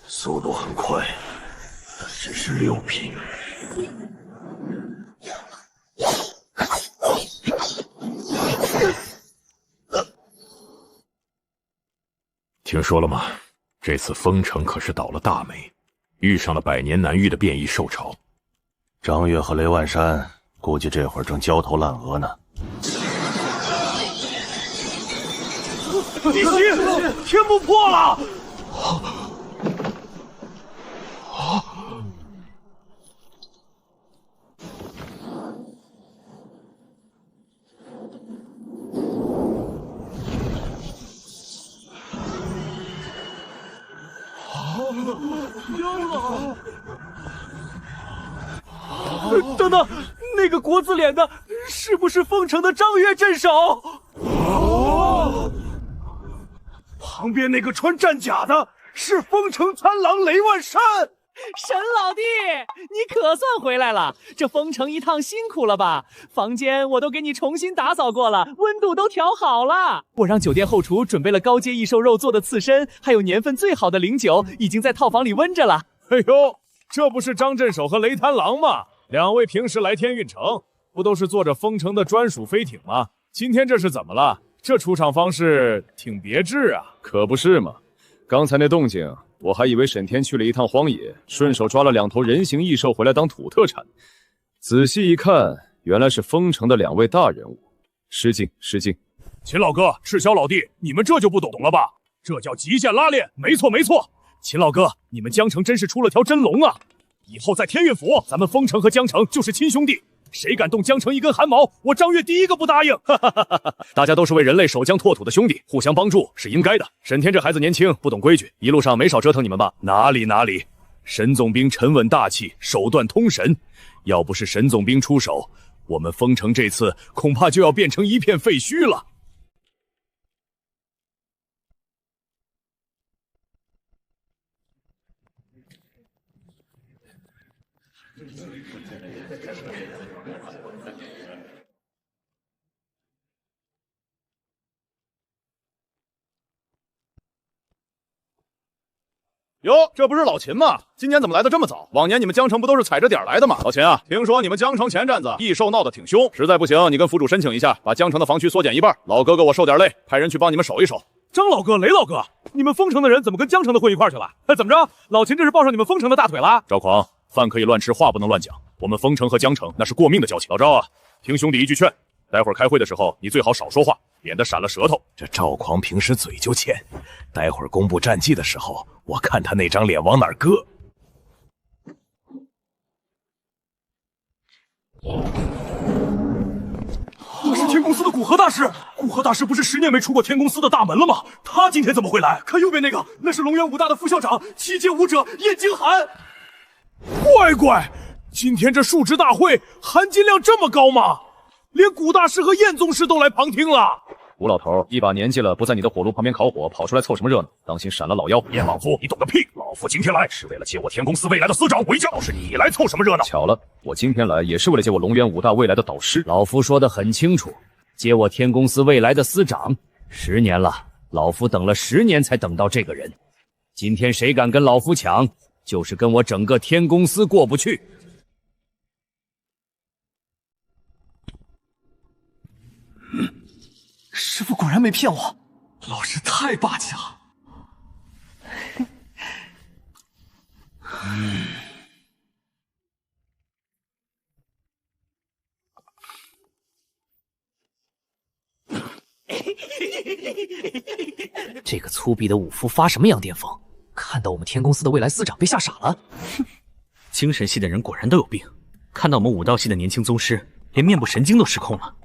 速度很快，但只是6品。听说了吗？这次丰城可是倒了大霉，遇上了百年难遇的变异兽潮。张月和雷万山估计这会儿正焦头烂额呢。李希，天幕破了！等等，那个国字脸的，是不是丰城的张月镇守？旁边那个穿战甲的，是丰城参郎雷万山。沈老弟，你可算回来了！这丰城一趟辛苦了吧？房间我都给你重新打扫过了，温度都调好了。我让酒店后厨准备了高阶异兽肉做的刺身，还有年份最好的灵酒，已经在套房里温着了。哎呦，这不是张镇守和雷贪狼吗？两位平时来天运城，不都是坐着丰城的专属飞艇吗？今天这是怎么了？这出场方式挺别致啊！可不是嘛，刚才那动静，我还以为沈天去了一趟荒野，顺手抓了2头人形异兽回来当土特产。仔细一看，原来是丰城的2位大人物。失敬失敬。秦老哥，赤霄老弟，你们这就不懂了吧？这叫极限拉练，没错没错。秦老哥，你们江城真是出了条真龙啊！以后在天运府，咱们丰城和江城就是亲兄弟。谁敢动江城一根汗毛，我张月第一个不答应！大家都是为人类守疆拓土的兄弟，互相帮助是应该的。沈天这孩子年轻，不懂规矩，一路上没少折腾你们吧？哪里，沈总兵沉稳大气，手段通神。要不是沈总兵出手，我们丰城这次恐怕就要变成一片废墟了。哟，这不是老秦吗？今年怎么来的这么早？往年你们江城不都是踩着点来的吗？老秦啊，听说你们江城前阵子异兽闹得挺凶，实在不行，你跟府主申请一下，把江城的防区缩减一半。老哥哥我受点累，派人去帮你们守一守。张老哥、雷老哥，你们丰城的人怎么跟江城的混一块去了？怎么着？老秦这是抱上你们丰城的大腿了？赵狂，饭可以乱吃，话不能乱讲。我们丰城和江城那是过命的交情。老赵啊，听兄弟一句劝，待会儿开会的时候，你最好少说话，免得闪了舌头。这赵狂平时嘴就欠，待会儿公布战绩的时候，我看他那张脸往哪儿搁。那是天公司的古河大师，古河大师不是10年没出过天公司的大门了吗？他今天怎么会来？看右边那个，那是龙源武大的副校长7阶武者燕京寒。乖，今天这述职大会含金量这么高吗？连古大师和燕宗师都来旁听了。吴老头一把年纪了，不在你的火炉旁边烤火，跑出来凑什么热闹？当心闪了老腰！燕王夫，你懂个屁！老夫今天来是为了接我天公司未来的司长为教，是你来凑什么热闹？巧了，我今天来也是为了接我龙源武大未来的导师。老夫说得很清楚，接我天公司未来的司长，10年了，老夫等了10年才等到这个人。今天谁敢跟老夫抢，就是跟我整个天公司过不去。师傅果然没骗我，老师太霸气了。这个粗鄙的武夫发什么羊癫疯？看到我们天公司的未来司长被吓傻了。精神系的人果然都有病，看到我们武道系的年轻宗师，连面部神经都失控了。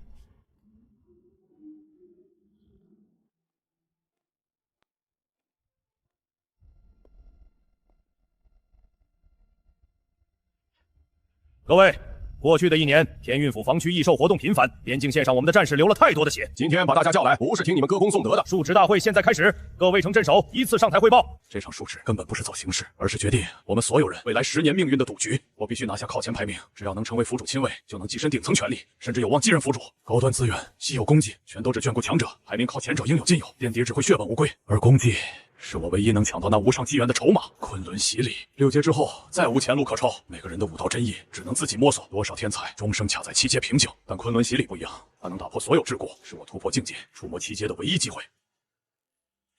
各位，过去的1年，天运府防区异兽活动频繁，边境线上我们的战士流了太多的血。今天把大家叫来，不是听你们歌功颂德的。述职大会现在开始，各卫城镇守依次上台汇报。这场述职根本不是走形式，而是决定我们所有人未来10年命运的赌局。我必须拿下靠前排名，只要能成为府主亲卫，就能跻身顶层权力，甚至有望继任府主。高端资源、稀有功绩，全都只眷顾强者，排名靠前者应有尽有，垫底只会血本无归。而功绩是我唯一能抢到那无上机缘的筹码。昆仑洗礼，6阶之后再无前路可抄，每个人的武道真意只能自己摸索。多少天才终生卡在7阶瓶颈，但昆仑洗礼不一样，它能打破所有桎梏，是我突破境界、触摸7阶的唯一机会。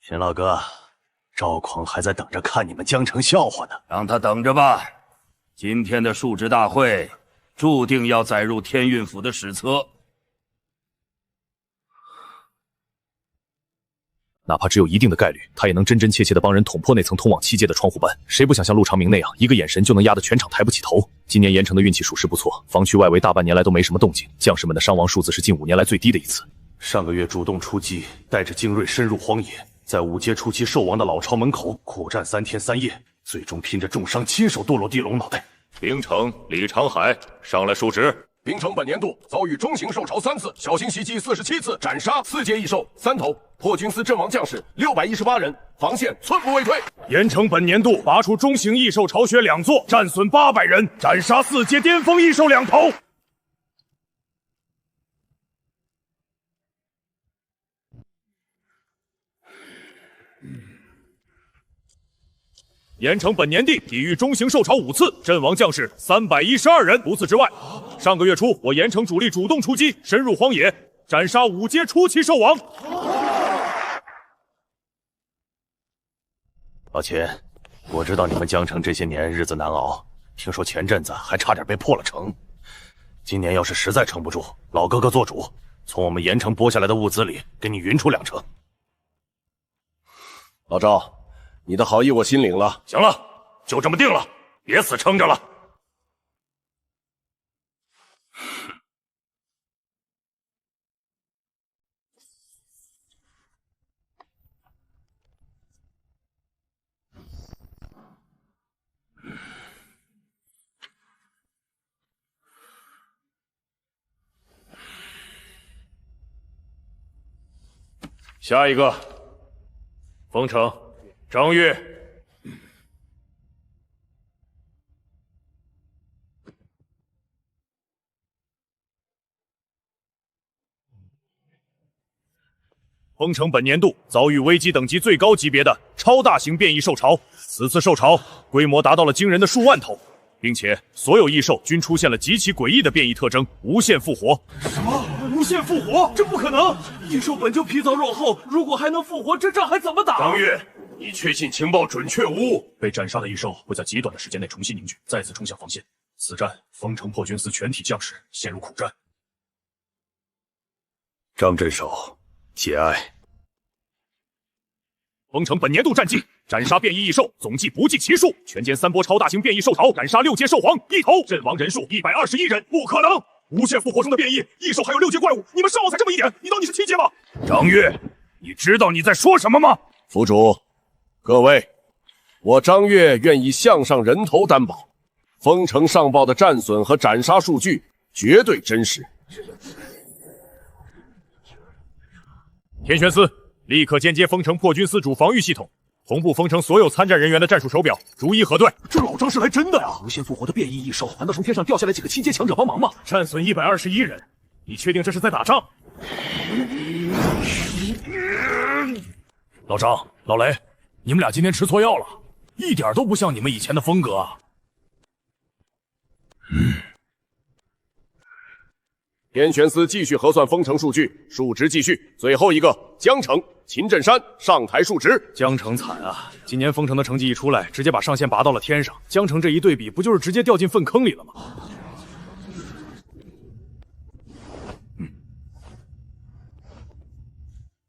秦老哥，赵狂还在等着看你们江城笑话呢，让他等着吧。今天的述职大会，注定要载入天运府的史册。哪怕只有一定的概率，他也能真真切切的帮人捅破那层通往7阶的窗户板。谁不想像陆长明那样，一个眼神就能压得全场抬不起头？今年盐城的运气属实不错，防区外围大半年来都没什么动静，将士们的伤亡数字是近5年来最低的一次。上个月主动出击，带着精锐深入荒野，在5阶初期兽王的老巢门口苦战3天3夜，最终拼着重伤亲手剁落地龙脑袋。冰城李长海上来述职。冰城本年度遭遇中型兽潮3次，小型袭击47次，斩杀4阶异兽3头，破军司阵亡将士618人，防线寸步未退。盐城本年度拔出中型异兽巢穴2座，战损800人，斩杀4阶巅峰异兽2头。盐城本年地抵御中型兽潮5次，阵亡将士312人。除此之外，上个月初我盐城主力主动出击，深入荒野，斩杀5阶初期兽王。老秦，我知道你们江城这些年日子难熬，听说前阵子还差点被破了城。今年要是实在撑不住，老哥哥做主，从我们盐城拨下来的物资里给你匀出2成。老赵，你的好意我心领了。行了，就这么定了，别死撑着了。下一个，封城，张玉。封城本年度遭遇危机等级最高级别的超大型变异兽潮，此次兽潮规模达到了惊人的数万头，并且所有异兽均出现了极其诡异的变异特征，无限复活。什么？无限复活？这不可能！异兽本就皮糙肉厚，如果还能复活，这仗还怎么打？张玉，你确信情报准确无误？被斩杀的异兽会在极短的时间内重新凝聚，再次冲向防线。此战，封城破军司全体将士陷入苦战。张镇守，节哀。封城本年度战绩：斩杀变异异兽总计不计其数，全歼3波超大型变异兽潮，斩杀6阶兽皇1头，阵亡人数121人。不可能！无限复活中的变异异兽还有6阶怪物，你们伤我才这么一点，你当你是7阶吗？张玉，你知道你在说什么吗？府主，各位，我张岳愿以项上人头担保，封城上报的战损和斩杀数据绝对真实。天玄司，立刻间接封城破军司主防御系统，同步封城所有参战人员的战术手表，逐一核对。这老张是来真的呀！无限复活的变异异兽，难道从天上掉下来几个7阶强者帮忙吗？战损121人，你确定这是在打仗？老张、老雷，你们俩今天吃错药了，一点都不像你们以前的风格啊！天玄司继续核算封城数据，述职继续。最后一个，江城秦镇山上台述职。江城惨啊！今年封城的成绩一出来，直接把上限拔到了天上。江城这一对比，不就是直接掉进粪坑里了吗？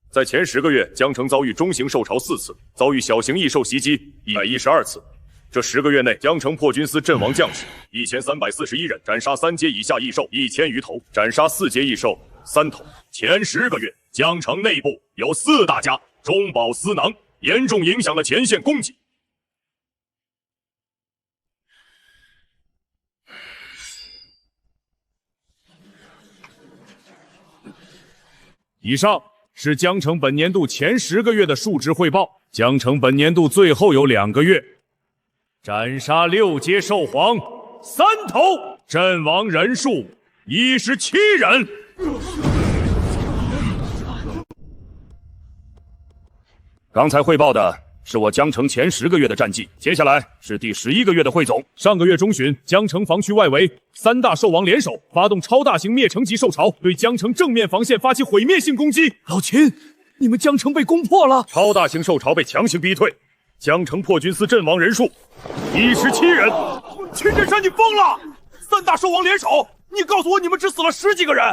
在前10个月，江城遭遇中型兽潮4次，遭遇小型异兽袭击112次。这10个月内，江城破军司阵亡将士1341人，斩杀3阶以下异兽1000余头，斩杀4阶异兽3头。前10个月，江城内部有4大家中饱私囊，严重影响了前线供给。以上是江城本年度前10个月的数值汇报。江城本年度最后有2个月，斩杀6阶兽皇3头，阵亡人数17人。刚才汇报的是我江城前10个月的战绩，接下来是第11个月的汇总。上个月中旬，江城防区外围3大兽王联手发动超大型灭城级兽潮，对江城正面防线发起毁灭性攻击。老秦，你们江城被攻破了，超大型兽潮被强行逼退，江城破军司阵亡人数17人。秦振山，你疯了！3大兽王联手，你告诉我你们只死了10几个人？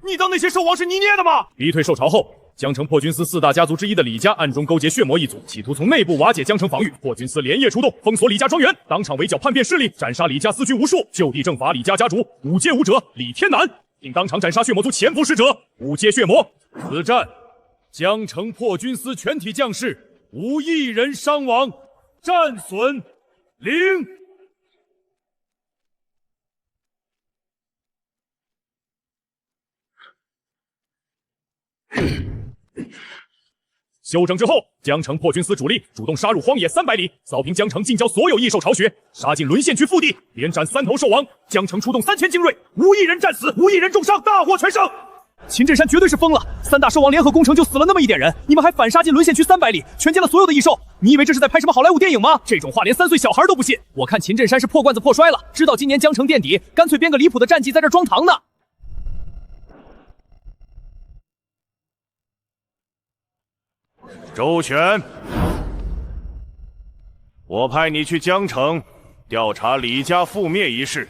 你当那些兽王是你捏的吗？逼退兽潮后，江城破军司4大家族之一的李家暗中勾结血魔一族，企图从内部瓦解江城防御。破军司连夜出动，封锁李家庄园，当场围剿叛变势力，斩杀李家私军无数，就地正法李家家主5阶武者李天南，并当场斩杀血魔族潜伏使者5阶血魔。此战，江城破军司全体将士无一人伤亡，战损0。休整之后，江城破军司主力主动杀入荒野300里，扫平江城近郊所有异兽巢穴，杀进沦陷区腹地，连斩3头兽王。江城出动3000精锐，无一人战死，无一人重伤，大获全胜。秦振山绝对是疯了，3大兽王联合攻城就死了那么一点人，你们还反杀进沦陷区300里，全歼了所有的异兽。你以为这是在拍什么好莱坞电影吗？这种话连3岁小孩都不信。我看秦振山是破罐子破摔了，知道今年江城垫底，干脆编个离谱的战绩在这装糖呢。周全，我派你去江城调查李家覆灭一事。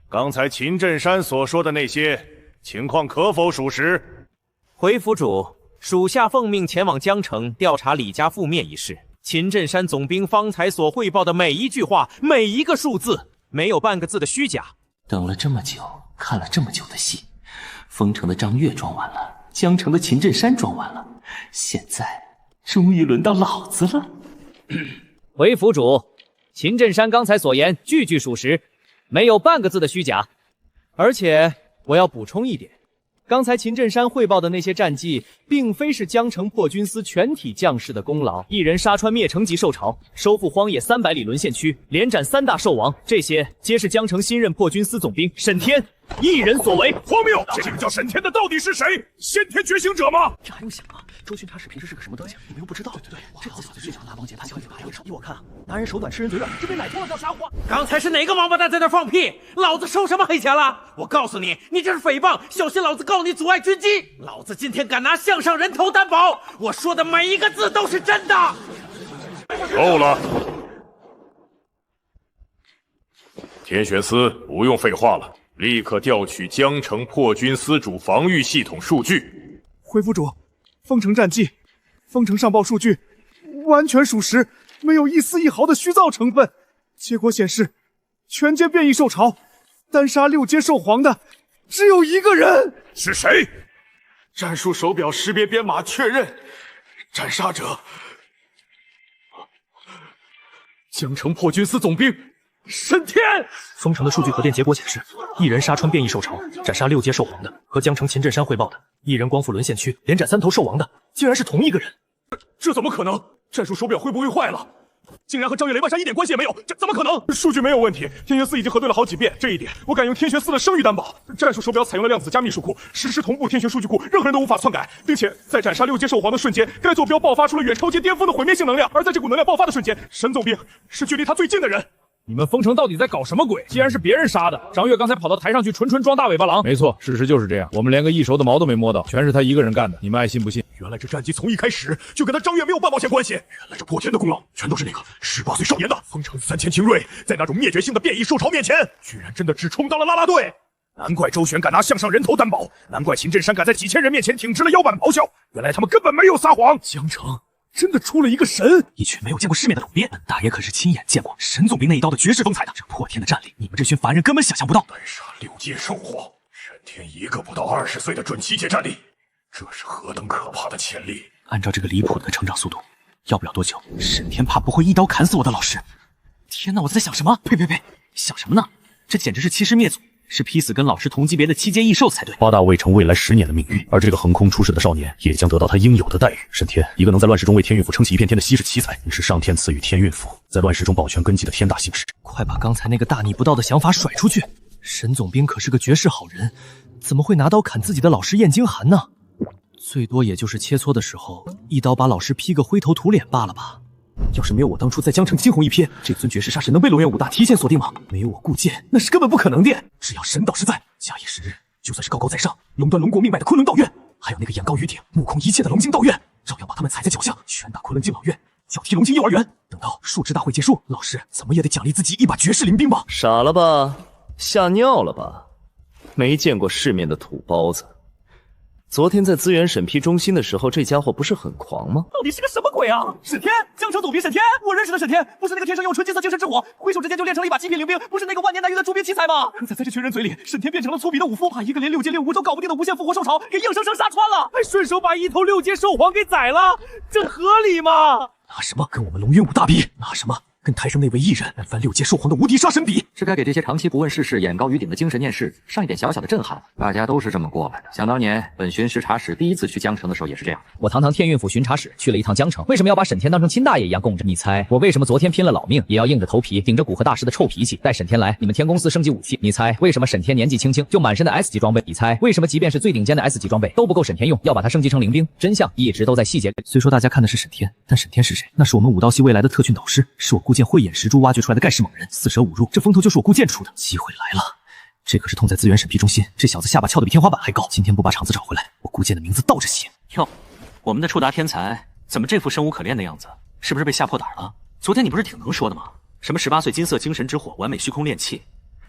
刚才秦振山所说的那些情况可否属实？回府主，属下奉命前往江城调查李家覆灭一事。秦振山总兵方才所汇报的每一句话，每一个数字，没有半个字的虚假。等了这么久，看了这么久的戏，丰城的张悦装完了，江城的秦振山装完了，现在终于轮到老子了。回府主，秦振山刚才所言句句属实，没有半个字的虚假。而且我要补充一点，刚才秦振山汇报的那些战绩，并非是江城破军司全体将士的功劳。一人杀穿灭城级兽潮，收复荒野300里沦陷区，连斩3大兽王，这些皆是江城新任破军司总兵沈天一人所为。荒谬！这个叫沈天的到底是谁？先天觉醒者吗？这还用想吗？周巡查使平时是个什么德行，你们又不知道。对，这老小子最想拉帮结派，交给他还有啥？依我看啊，拿人手短，吃人嘴软，这被奶托了叫啥话？刚才是哪个王八蛋在那放屁？老子收什么黑钱了？我告诉你，你这是诽谤，小心老子告你阻碍军机！老子今天敢拿项上人头担保，我说的每一个字都是真的。够了，天玄司，不用废话了，立刻调取江城破军司主防御系统数据。回府主，丰城战绩，丰城上报数据完全属实，没有一丝一毫的虚造成分。结果显示，全歼变异兽潮，单杀6阶兽皇的只有1个人。是谁？战术手表识别编码确认，斩杀者江城破军司总兵沈天。丰城的数据核电结果显示，一人杀穿变异兽潮，斩杀6阶兽皇的，和江城秦振山汇报的一人光复沦陷区，连斩3头兽王的，竟然是同一个人。这怎么可能？战术手表会不会坏了？竟然和张月雷万山一点关系也没有，这怎么可能？数据没有问题，天玄寺已经核对了好几遍，这一点我敢用天玄寺的声誉担保。战术手表采用了量子加密数库，实时同步天玄数据库，任何人都无法篡改，并且在斩杀6阶兽皇的瞬间，该坐标爆发出了远超阶巅峰的毁灭性能量，而在这股能量爆发的瞬间，沈总兵是距离他最近的人。你们丰城到底在搞什么鬼？既然是别人杀的，张悦刚才跑到台上去纯装大尾巴狼。没错，事实就是这样，我们连个一手的毛都没摸到，全是他一个人干的，你们爱信不信？原来这战绩从一开始就跟他张悦没有半毛钱关系，原来这破天的功劳全都是那个18岁少年的丰城3000精锐，在那种灭绝性的变异兽潮面前，居然真的只充当了啦啦队。难怪周旋敢拿项上人头担保，难怪秦振山敢在几千人面前挺直了腰板咆哮，原来他们根本没有撒谎。江城真的出了一个神，一群没有见过世面的土鳖，本大爷可是亲眼见过沈总兵那一刀的绝世风采的。这破天的战力，你们这群凡人根本想象不到。单杀6阶兽皇，沈天一个不到20岁的准7阶战力，这是何等可怕的潜力！按照这个离谱的成长速度，要不了多久，沈天怕不会一刀砍死我的老师。天哪，我在想什么？呸！想什么呢？这简直是欺师灭祖！是劈死跟老师同级别的7阶异兽才对。夸大魏成未来10年的命运，而这个横空出世的少年也将得到他应有的待遇。沈天，一个能在乱世中为天运府撑起一片天的稀世奇才，你是上天赐予天运府在乱世中保全根基的天大幸事。快把刚才那个大逆不道的想法甩出去！沈总兵可是个绝世好人，怎么会拿刀砍自己的老师燕京寒呢？最多也就是切磋的时候，一刀把老师劈个灰头土脸罢了吧。要是没有我当初在江城惊鸿一瞥，这尊绝世杀神能被龙元武大提前锁定吗？没有我顾剑，那是根本不可能的。只要神道是在，假以时日，就算是高高在上，垄断龙国命脉的昆仑道院，还有那个眼高于顶、目空一切的龙晶道院，照样把他们踩在脚下，拳打昆仑镜老院，脚踢龙晶幼儿园。等到数值大会结束，老师怎么也得奖励自己一把绝世灵兵吧？傻了吧？吓尿了吧？没见过世面的土包子。昨天在资源审批中心的时候，这家伙不是很狂吗？到底是个什么鬼啊？沈天，江城总兵沈天，我认识的沈天，不是那个天生用纯金色精神之火，挥手之间就练成了一把极品灵兵，不是那个万年难遇的铸兵奇才吗？可在这群人嘴里，沈天变成了粗鄙的武夫，把一个连6阶6武都搞不定的无限复活兽潮给硬生生杀穿了，还顺手把一头6阶兽皇给宰了，这合理吗？拿什么跟我们龙元武大比？拿什么跟台上那位艺人难翻6阶兽皇的无敌杀神比？是该给这些长期不问世事、眼高于顶的精神念世上一点小小的震撼。大家都是这么过来的。想当年，本巡视察使第一次去江城的时候也是这样。我堂堂天运府巡察使去了一趟江城，为什么要把沈天当成亲大爷一样供着？你猜我为什么昨天拼了老命也要硬着头皮顶着古河大师的臭脾气带沈天来你们天公司升级武器？你猜为什么沈天年纪轻轻就满身的 S 级装备？你猜为什么即便是最顶尖的 S 级装备都不够沈天用，要把它升级成灵兵？真相一直都在细节里。虽说大家看的是沈天，但沈天是谁？那是我们武道系未来的特训导师，是我顾剑慧眼识珠挖掘出来的盖世猛人，四舍五入，这风头就是我顾剑出的。机会来了，这可是痛在资源审批中心，这小子下巴翘得比天花板还高，今天不把场子找回来，我顾剑的名字倒着写。哟，我们的触达天才怎么这副生无可恋的样子？是不是被吓破胆了？昨天你不是挺能说的吗？什么18岁金色精神之火，完美虚空炼器，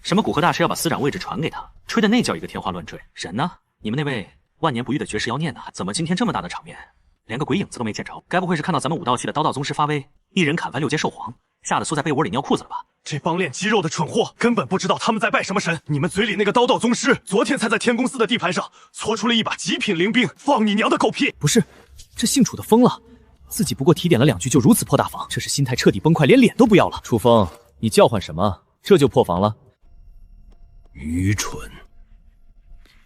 什么古河大师要把司长位置传给他，吹的那叫一个天花乱坠。人呢？你们那位万年不遇的绝世妖孽呢？怎么今天这么大的场面，连个鬼影子都没见着？该不会是看到咱们武道系的刀道宗师发威，一人砍翻6阶兽皇，吓得缩在被窝里尿裤子了吧？这帮练肌肉的蠢货根本不知道他们在拜什么神。你们嘴里那个刀道宗师，昨天才在天公司的地盘上搓出了一把极品灵兵，放你娘的狗屁！不是，这姓楚的疯了，自己不过提点了2句就如此破大防，这是心态彻底崩溃，连脸都不要了。楚风，你叫唤什么？这就破防了？愚蠢！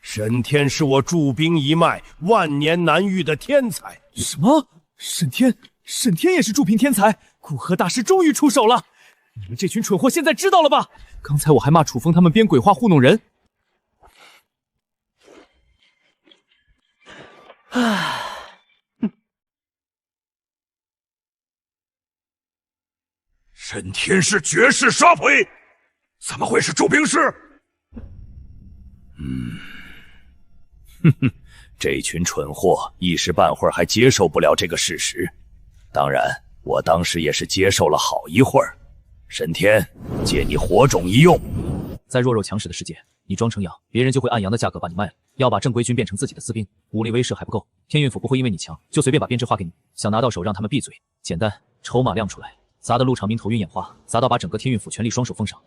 沈天是我铸兵一脉万年难遇的天才。什么？沈天也是铸兵天才？古河大师终于出手了！你们这群蠢货现在知道了吧？刚才我还骂楚风他们编鬼话糊弄人。沈天是绝世杀鬼，怎么会是铸兵师？这群蠢货一时半会儿还接受不了这个事实。当然，我当时也是接受了好一会儿。沈天，借你火种一用。在弱肉强食的世界，你装成羊，别人就会按羊的价格把你卖了。要把正规军变成自己的私兵，武力威慑还不够，天运府不会因为你强就随便把编制划给你。想拿到手让他们闭嘴，简单，筹码亮出来，砸得陆长明头晕眼花，砸到把整个天运府权力双手封上。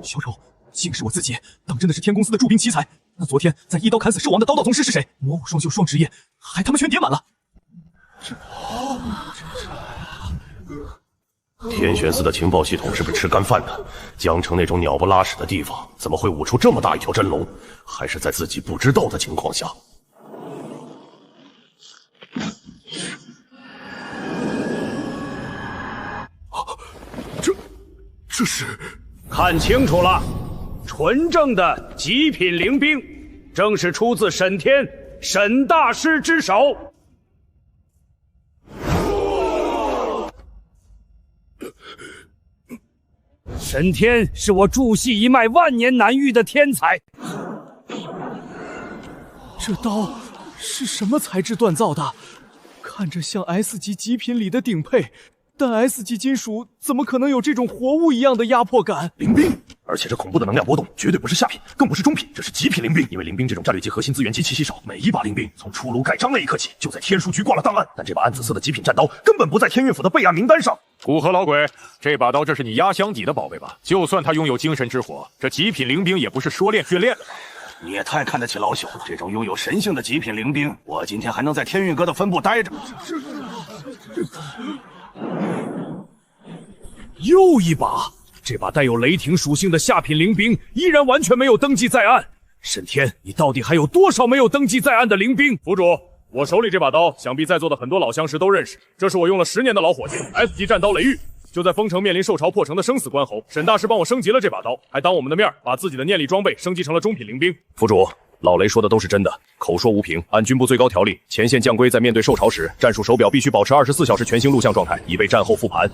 小丑，竟是我自己！当真的是天公司的铸兵奇才？那昨天在一刀砍死兽王的刀道宗师是谁？魔武双修双职业，还他妈全叠满了！天玄寺的情报系统是不是吃干饭的？江城那种鸟不拉屎的地方，怎么会舞出这么大一条真龙？还是在自己不知道的情况下？这是……看清楚了，纯正的极品灵兵，正是出自沈天沈大师之手。沈天是我铸系一脉万年难遇的天才。这刀是什么材质锻造的？看着像 S 级极品里的顶配，但 S 级金属怎么可能有这种活物一样的压迫感？灵兵，而且这恐怖的能量波动绝对不是下品，更不是中品，这是极品灵兵。因为灵兵这种战略级核心资源极其稀少，每一把灵兵从出炉盖章那一刻起，就在天书局挂了档案。但这把暗紫色的极品战刀根本不在天运府的备案名单上。古河老鬼，这把刀这是你压箱底的宝贝吧？就算他拥有精神之火，这极品灵兵也不是说练训练的吧？你也太看得起老朽了！这种拥有神性的极品灵兵，我今天还能在天运阁的分部待着。又一把，这把带有雷霆属性的下品灵兵依然完全没有登记在案。沈天，你到底还有多少没有登记在案的灵兵？府主，我手里这把刀，想必在座的很多老相识都认识，这是我用了10年的老伙计 S 级战刀雷玉。就在丰城面临受潮破城的生死关头，沈大师帮我升级了这把刀，还当我们的面把自己的念力装备升级成了中品灵兵。府主，老雷说的都是真的，口说无凭。按军部最高条例，前线将规在面对受潮时，战术手表必须保持24小时全星录像状态，以备战后复盘。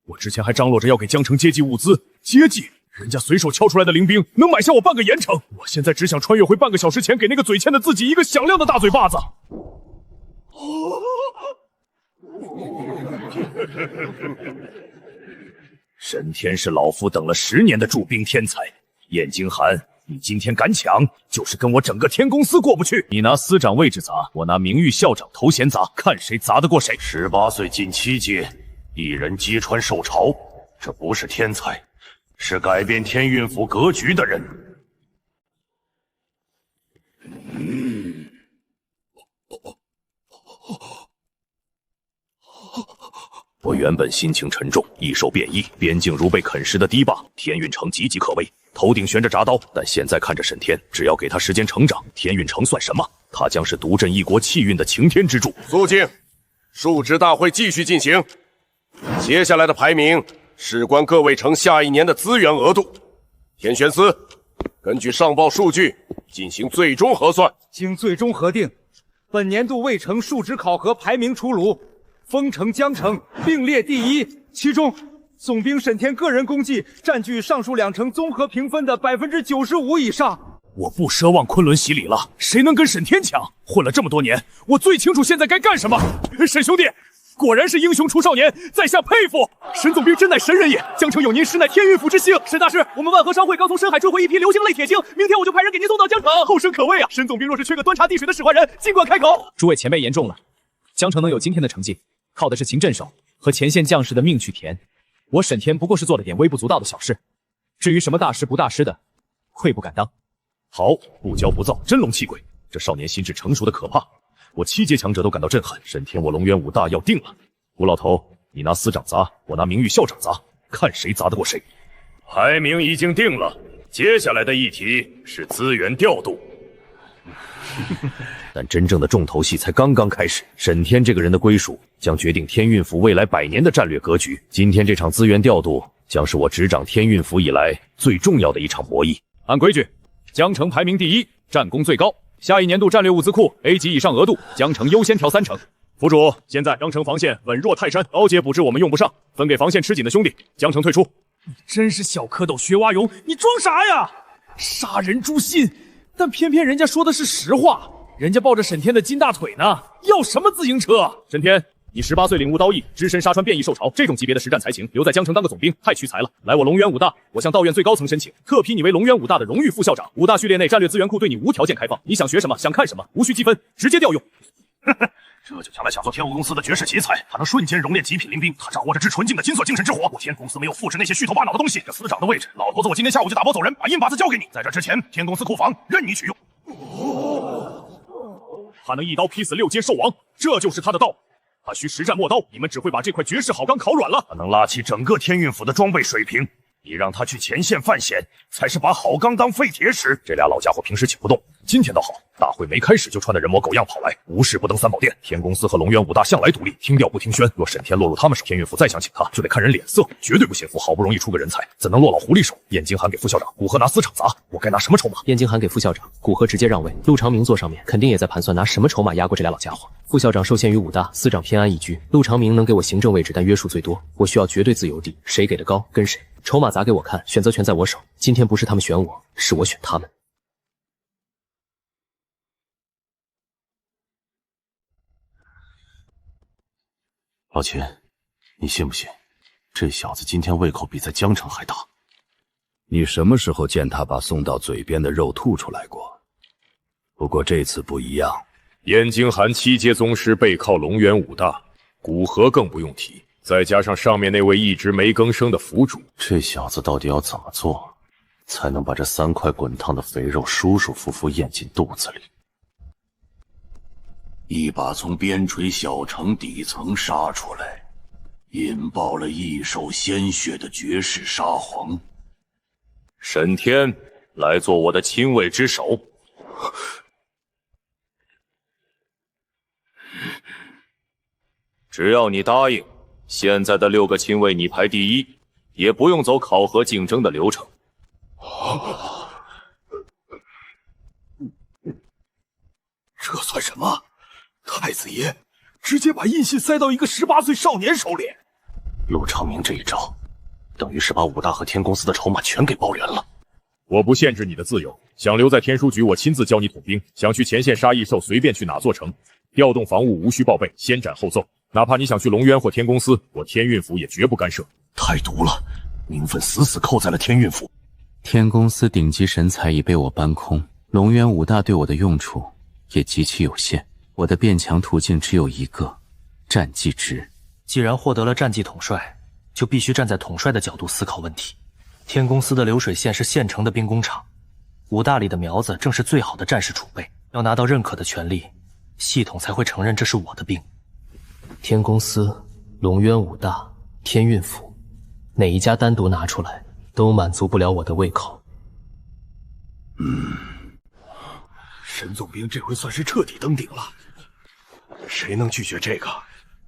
我之前还张罗着要给江城接济物资，接济人家随手敲出来的灵兵能买下我半个盐城。我现在只想穿越回半个小时前给那个嘴欠的自己一个响亮的大嘴巴子。沈天是老夫等了10年的驻兵天才，燕京寒，你今天敢抢，就是跟我整个天公司过不去。你拿司长位置砸，我拿名誉校长头衔砸，看谁砸得过谁。18岁进7阶，一人击穿受潮，这不是天才，是改变天运府格局的人。我原本心情沉重，易受变异，边境如被啃食的堤坝，天运城岌岌可危，头顶悬着铡刀。但现在看着沈天，只要给他时间成长，天运城算什么？他将是独镇一国气运的擎天之柱。肃静，述职大会继续进行。接下来的排名事关各卫城下一年的资源额度。天玄司，根据上报数据进行最终核算。经最终核定，本年度卫城述职考核排名出炉。丰城、江城并列第1，其中总兵沈天个人功绩占据上述2城综合评分的95%以上。我不奢望昆仑洗礼了，谁能跟沈天抢？混了这么多年，我最清楚现在该干什么。沈兄弟，果然是英雄出少年，在下佩服。沈总兵真乃神人也，江城有您，实乃天运府之幸。沈大师，我们万和商会刚从深海追回一批流星类铁晶，明天我就派人给您送到江城，后生可畏啊！沈总兵若是缺个端茶递水的使唤人，尽管开口。诸位前辈言重了，江城能有今天的成绩，靠的是秦镇守和前线将士的命去填。我沈天不过是做了点微不足道的小事，至于什么大师不大师的，愧不敢当。好，不骄不躁，真龙气鬼，这少年心智成熟的可怕，我7阶强者都感到震撼。沈天，我龙渊武大要定了。吴老头，你拿司长砸，我拿名誉校长砸，看谁砸得过谁。排名已经定了，接下来的议题是资源调度。但真正的重头戏才刚刚开始，沈天这个人的归属将决定天运府未来100年的战略格局。今天这场资源调度将是我执掌天运府以来最重要的一场博弈。按规矩，江城排名第1，战功最高，下一年度战略物资库 A 级以上额度，江城优先调3成。府主，现在江城防线稳若泰山，高阶补置我们用不上，分给防线吃紧的兄弟。江城退出。你真是小蝌蚪学蛙泳，你装啥呀？杀人诛心！但偏偏人家说的是实话，人家抱着沈天的金大腿呢，要什么自行车？沈天，你18岁领悟刀艺，只身杀穿变异受潮，这种级别的实战才情，留在江城当个总兵太屈才了。来我龙渊武大，我向道院最高层申请，特批你为龙渊武大的荣誉副校长。武大序列内战略资源库对你无条件开放，你想学什么，想看什么，无需积分，直接调用。这就将来想做天武公司的绝世奇才，他能瞬间熔炼极品灵兵，他掌握着至纯净的金色精神之火。我天公司没有复制那些虚头巴脑的东西。这司长的位置，老头子我今天下午就打包走人，把印把子交给你。在这之前，天公司库房任你取用。他能一刀劈死6阶兽王，这就是他的道。他需实战磨刀，你们只会把这块绝世好钢烤软了。他能拉起整个天运府的装备水平，你让他去前线犯险，才是把好钢当废铁使。这俩老家伙平时请不动，今天倒好，大会没开始就穿得人模狗样跑来，无事不登3宝殿。天公司和龙渊武大向来独立，听调不听宣。若沈天落入他们手，天运府再想请他，就得看人脸色，绝对不信服。好不容易出个人才，怎能落老狐狸手？燕京寒给副校长，古河拿司长砸，我该拿什么筹码？燕京寒给副校长，古河直接让位。陆长明坐上面，肯定也在盘算拿什么筹码压过这俩老家伙。副校长受限于武大，司长偏安一局。陆长明能给我行政位置，但约束最多，我需要绝对自由地，谁给的高跟谁。筹码砸给我看，选择权在我手。今天不是他们选我，是我选他们。老秦，你信不信，这小子今天胃口比在江城还大？你什么时候见他把送到嘴边的肉吐出来过？不过这次不一样。燕京寒7阶宗师背靠龙渊武大，古河更不用提，再加上上面那位一直没更生的府主，这小子到底要怎么做，才能把这3块滚烫的肥肉舒舒服服咽进肚子里？一把从边陲小城底层杀出来，引爆了一手鲜血的绝世沙皇。沈天，来做我的亲卫之首。只要你答应，现在的6个亲卫你排第1，也不用走考核竞争的流程。这算什么？太子爷直接把印信塞到一个18岁少年手里。陆长明这一招，等于是把武大和天公司的筹码全给包圆了。我不限制你的自由，想留在天书局，我亲自教你统兵；想去前线杀异兽，随便去哪座城。调动防务无需报备，先斩后奏。哪怕你想去龙渊或天公司，我天运府也绝不干涉。太毒了，名分死死扣在了天运府。天公司顶级神材已被我搬空，龙渊武大对我的用处也极其有限。我的变强途径只有一个：战绩值。既然获得了战绩统帅，就必须站在统帅的角度思考问题。天公司的流水线是现成的兵工厂，武大里的苗子正是最好的战士储备。要拿到认可的权利，系统才会承认这是我的兵。天公司、龙渊武大、天运府，哪一家单独拿出来，都满足不了我的胃口。沈总兵这回算是彻底登顶了，谁能拒绝这个？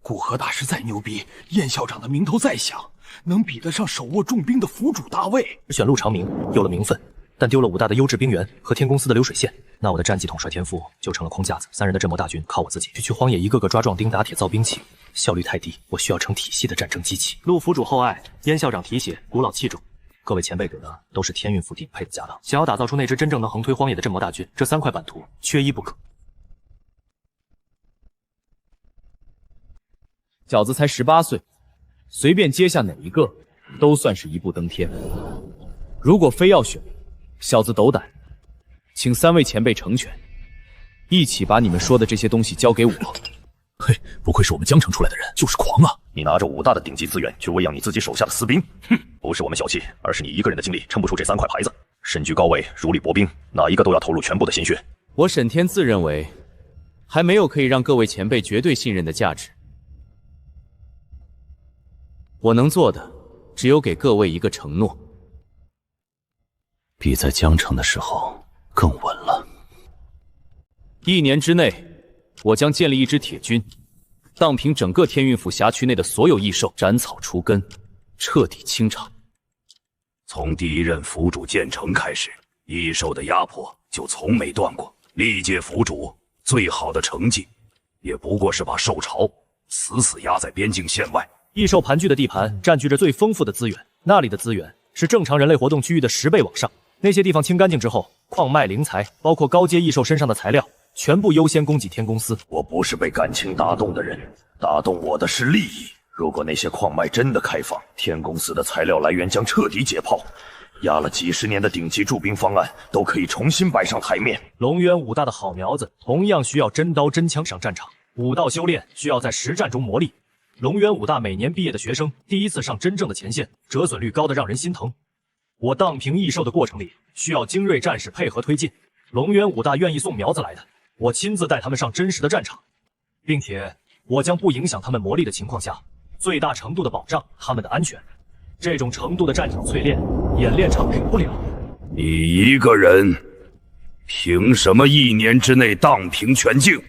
古河大师再牛逼，燕校长的名头再响，能比得上手握重兵的府主大卫？选陆长明有了名分，但丢了武大的优质兵源和天公司的流水线，那我的战绩统帅天赋就成了空架子。3人的镇魔大军靠我自己去荒野，一个个抓壮丁、打铁、造兵器，效率太低。我需要成体系的战争机器。陆府主厚爱，燕校长提携，古老器重。各位前辈给的都是天运府顶配的家当。想要打造出那支真正能横推荒野的镇魔大军，这3块版图缺一不可。小子才18岁，随便接下哪一个，都算是一步登天。如果非要选，小子斗胆，请3位前辈成全，一起把你们说的这些东西交给我。嘿，不愧是我们江城出来的人，就是狂啊！你拿着武大的顶级资源去喂养你自己手下的私兵，哼，不是我们小气，而是你一个人的精力撑不出这3块牌子。身居高位，如履薄冰，哪一个都要投入全部的心血。我沈天自认为，还没有可以让各位前辈绝对信任的价值。我能做的，只有给各位一个承诺，比在江城的时候更稳了。1年之内，我将建立一支铁军，荡平整个天运府辖区内的所有异兽，斩草除根，彻底清场。从第1任府主建成开始，异兽的压迫就从没断过。历届府主最好的成绩，也不过是把兽巢死死压在边境线外。异兽盘踞的地盘占据着最丰富的资源，那里的资源是正常人类活动区域的10倍往上。那些地方清干净之后，矿脉、灵材，包括高阶异兽身上的材料，全部优先供给天公司。我不是被感情打动的人，打动我的是利益。如果那些矿脉真的开放，天公司的材料来源将彻底解泡，压了几10年的顶级驻兵方案都可以重新摆上台面。龙渊武大的好苗子同样需要真刀真枪上战场，武道修炼需要在实战中磨砺。龙渊武大每年毕业的学生第一次上真正的前线，折损率高得让人心疼。我荡平异兽的过程里，需要精锐战士配合推进。龙渊武大愿意送苗子来的，我亲自带他们上真实的战场，并且我将不影响他们磨砺的情况下，最大程度的保障他们的安全。这种程度的战场淬炼，演练场给不了。你一个人，凭什么1年之内荡平全境？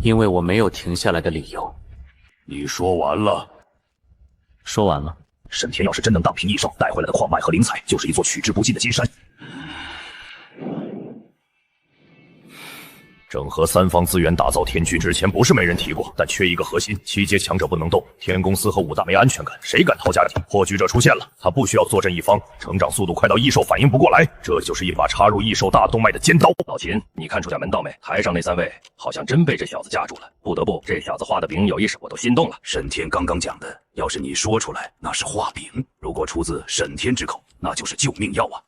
因为我没有停下来的理由。你说完了？说完了。沈天要是真能荡平异兽，带回来的矿脉和灵材就是一座取之不尽的金山。整合3方资源打造天军，之前不是没人提过，但缺一个核心，7阶强者不能动。天公司和武大没安全感，谁敢掏家底？破局者出现了，他不需要坐镇一方，成长速度快到异兽反应不过来，这就是一把插入异兽大动脉的尖刀。老秦，你看出点门道没？台上那3位好像真被这小子架住了。不得不，这小子画的饼有意思，我都心动了。沈天刚刚讲的，要是你说出来，那是画饼；如果出自沈天之口，那就是救命药啊！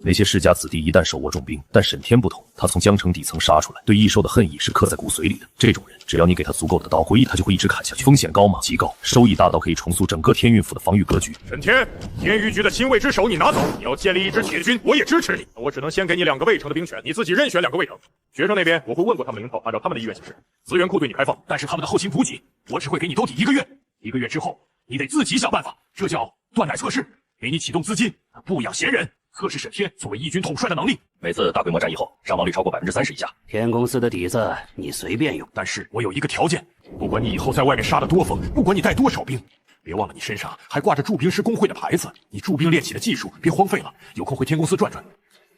那些世家子弟一旦手握重兵，但沈天不同，他从江城底层杀出来，对异兽的恨意是刻在骨髓里的。这种人，只要你给他足够的刀，回忆他就会一直砍下去，风险高吗？极高，收益大到可以重塑整个天运府的防御格局。沈天，天域局的亲卫之首你拿走，你要建立一支铁军，我也支持你。我只能先给你2个卫城的兵权，你自己任选2个卫城。学生那边我会问过他们领导，按照他们的意愿行事。资源库对你开放，但是他们的后勤补给，我只会给你兜底1个月。1个月之后，你得自己想办法，这叫断奶测试，给你启动资金，不养闲人，测试沈天作为一军统帅的能力。每次大规模战役后，伤亡率超过30%以下。天公司的底子你随便用，但是我有一个条件，不管你以后在外面杀得多疯，不管你带多少兵，别忘了你身上还挂着驻兵师工会的牌子，你驻兵练起的技术别荒废了，有空回天公司转转。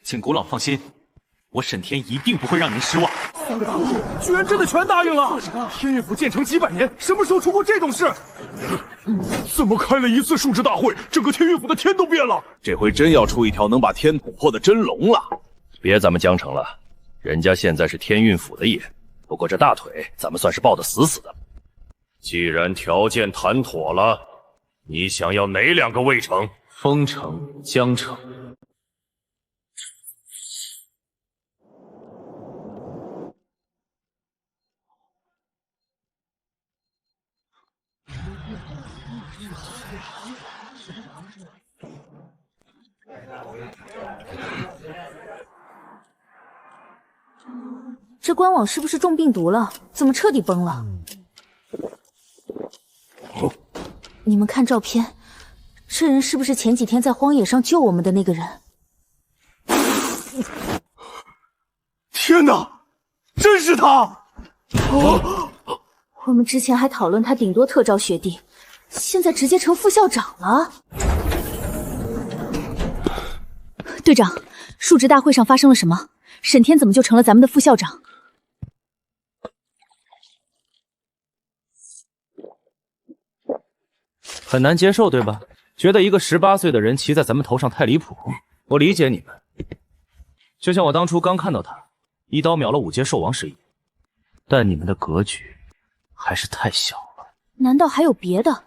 请古老放心，我沈天一定不会让您失望。3个大户居然真的全答应了！天运府建成几百年，什么时候出过这种事？怎么开了一次述职大会，整个天运府的天都变了？这回真要出一条能把天捅破的真龙了！别咱们江城了，人家现在是天运府的爷，不过这大腿咱们算是抱得死死的。既然条件谈妥了，你想要哪2个卫城？丰城、江城。这官网是不是中病毒了？怎么彻底崩了？你们看照片，这人是不是前几天在荒野上救我们的那个人？天哪，真是他！我们之前还讨论他顶多特招学弟，现在直接成副校长了。队长，述职大会上发生了什么？沈天怎么就成了咱们的副校长？很难接受，对吧？觉得一个18岁的人骑在咱们头上太离谱。我理解你们，就像我当初刚看到他一刀秒了5阶兽王时一样，但你们的格局还是太小了。难道还有别的？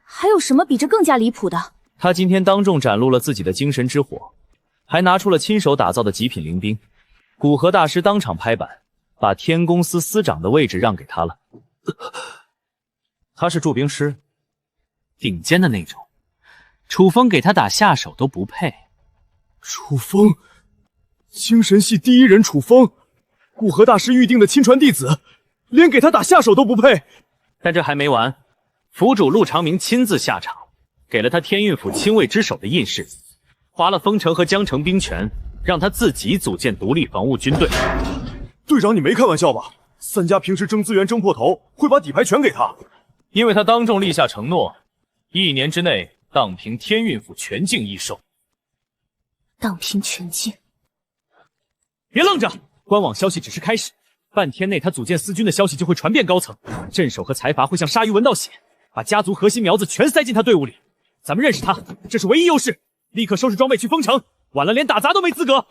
还有什么比这更加离谱的？他今天当众展露了自己的精神之火，还拿出了亲手打造的极品灵兵。古河大师当场拍板，把天公司司长的位置让给他了。他是驻兵师，顶尖的那种，楚风给他打下手都不配。楚风，精神系第一人楚风，古河大师预定的亲传弟子，连给他打下手都不配。但这还没完，府主陆长明亲自下场，给了他天运府亲卫之首的印饰，划了丰城和江城兵权，让他自己组建独立防务军队。队长，你没开玩笑吧？3家平时争资源争破头，会把底牌全给他？因为他当众立下承诺，1年之内荡平天运府全境异兽。荡平全境？别愣着，官网消息只是开始，半天内他组建私军的消息就会传遍高层，镇守和财阀会像鲨鱼闻到血，把家族核心苗子全塞进他队伍里。咱们认识他，这是唯一优势，立刻收拾装备去丰城，晚了连打杂都没资格。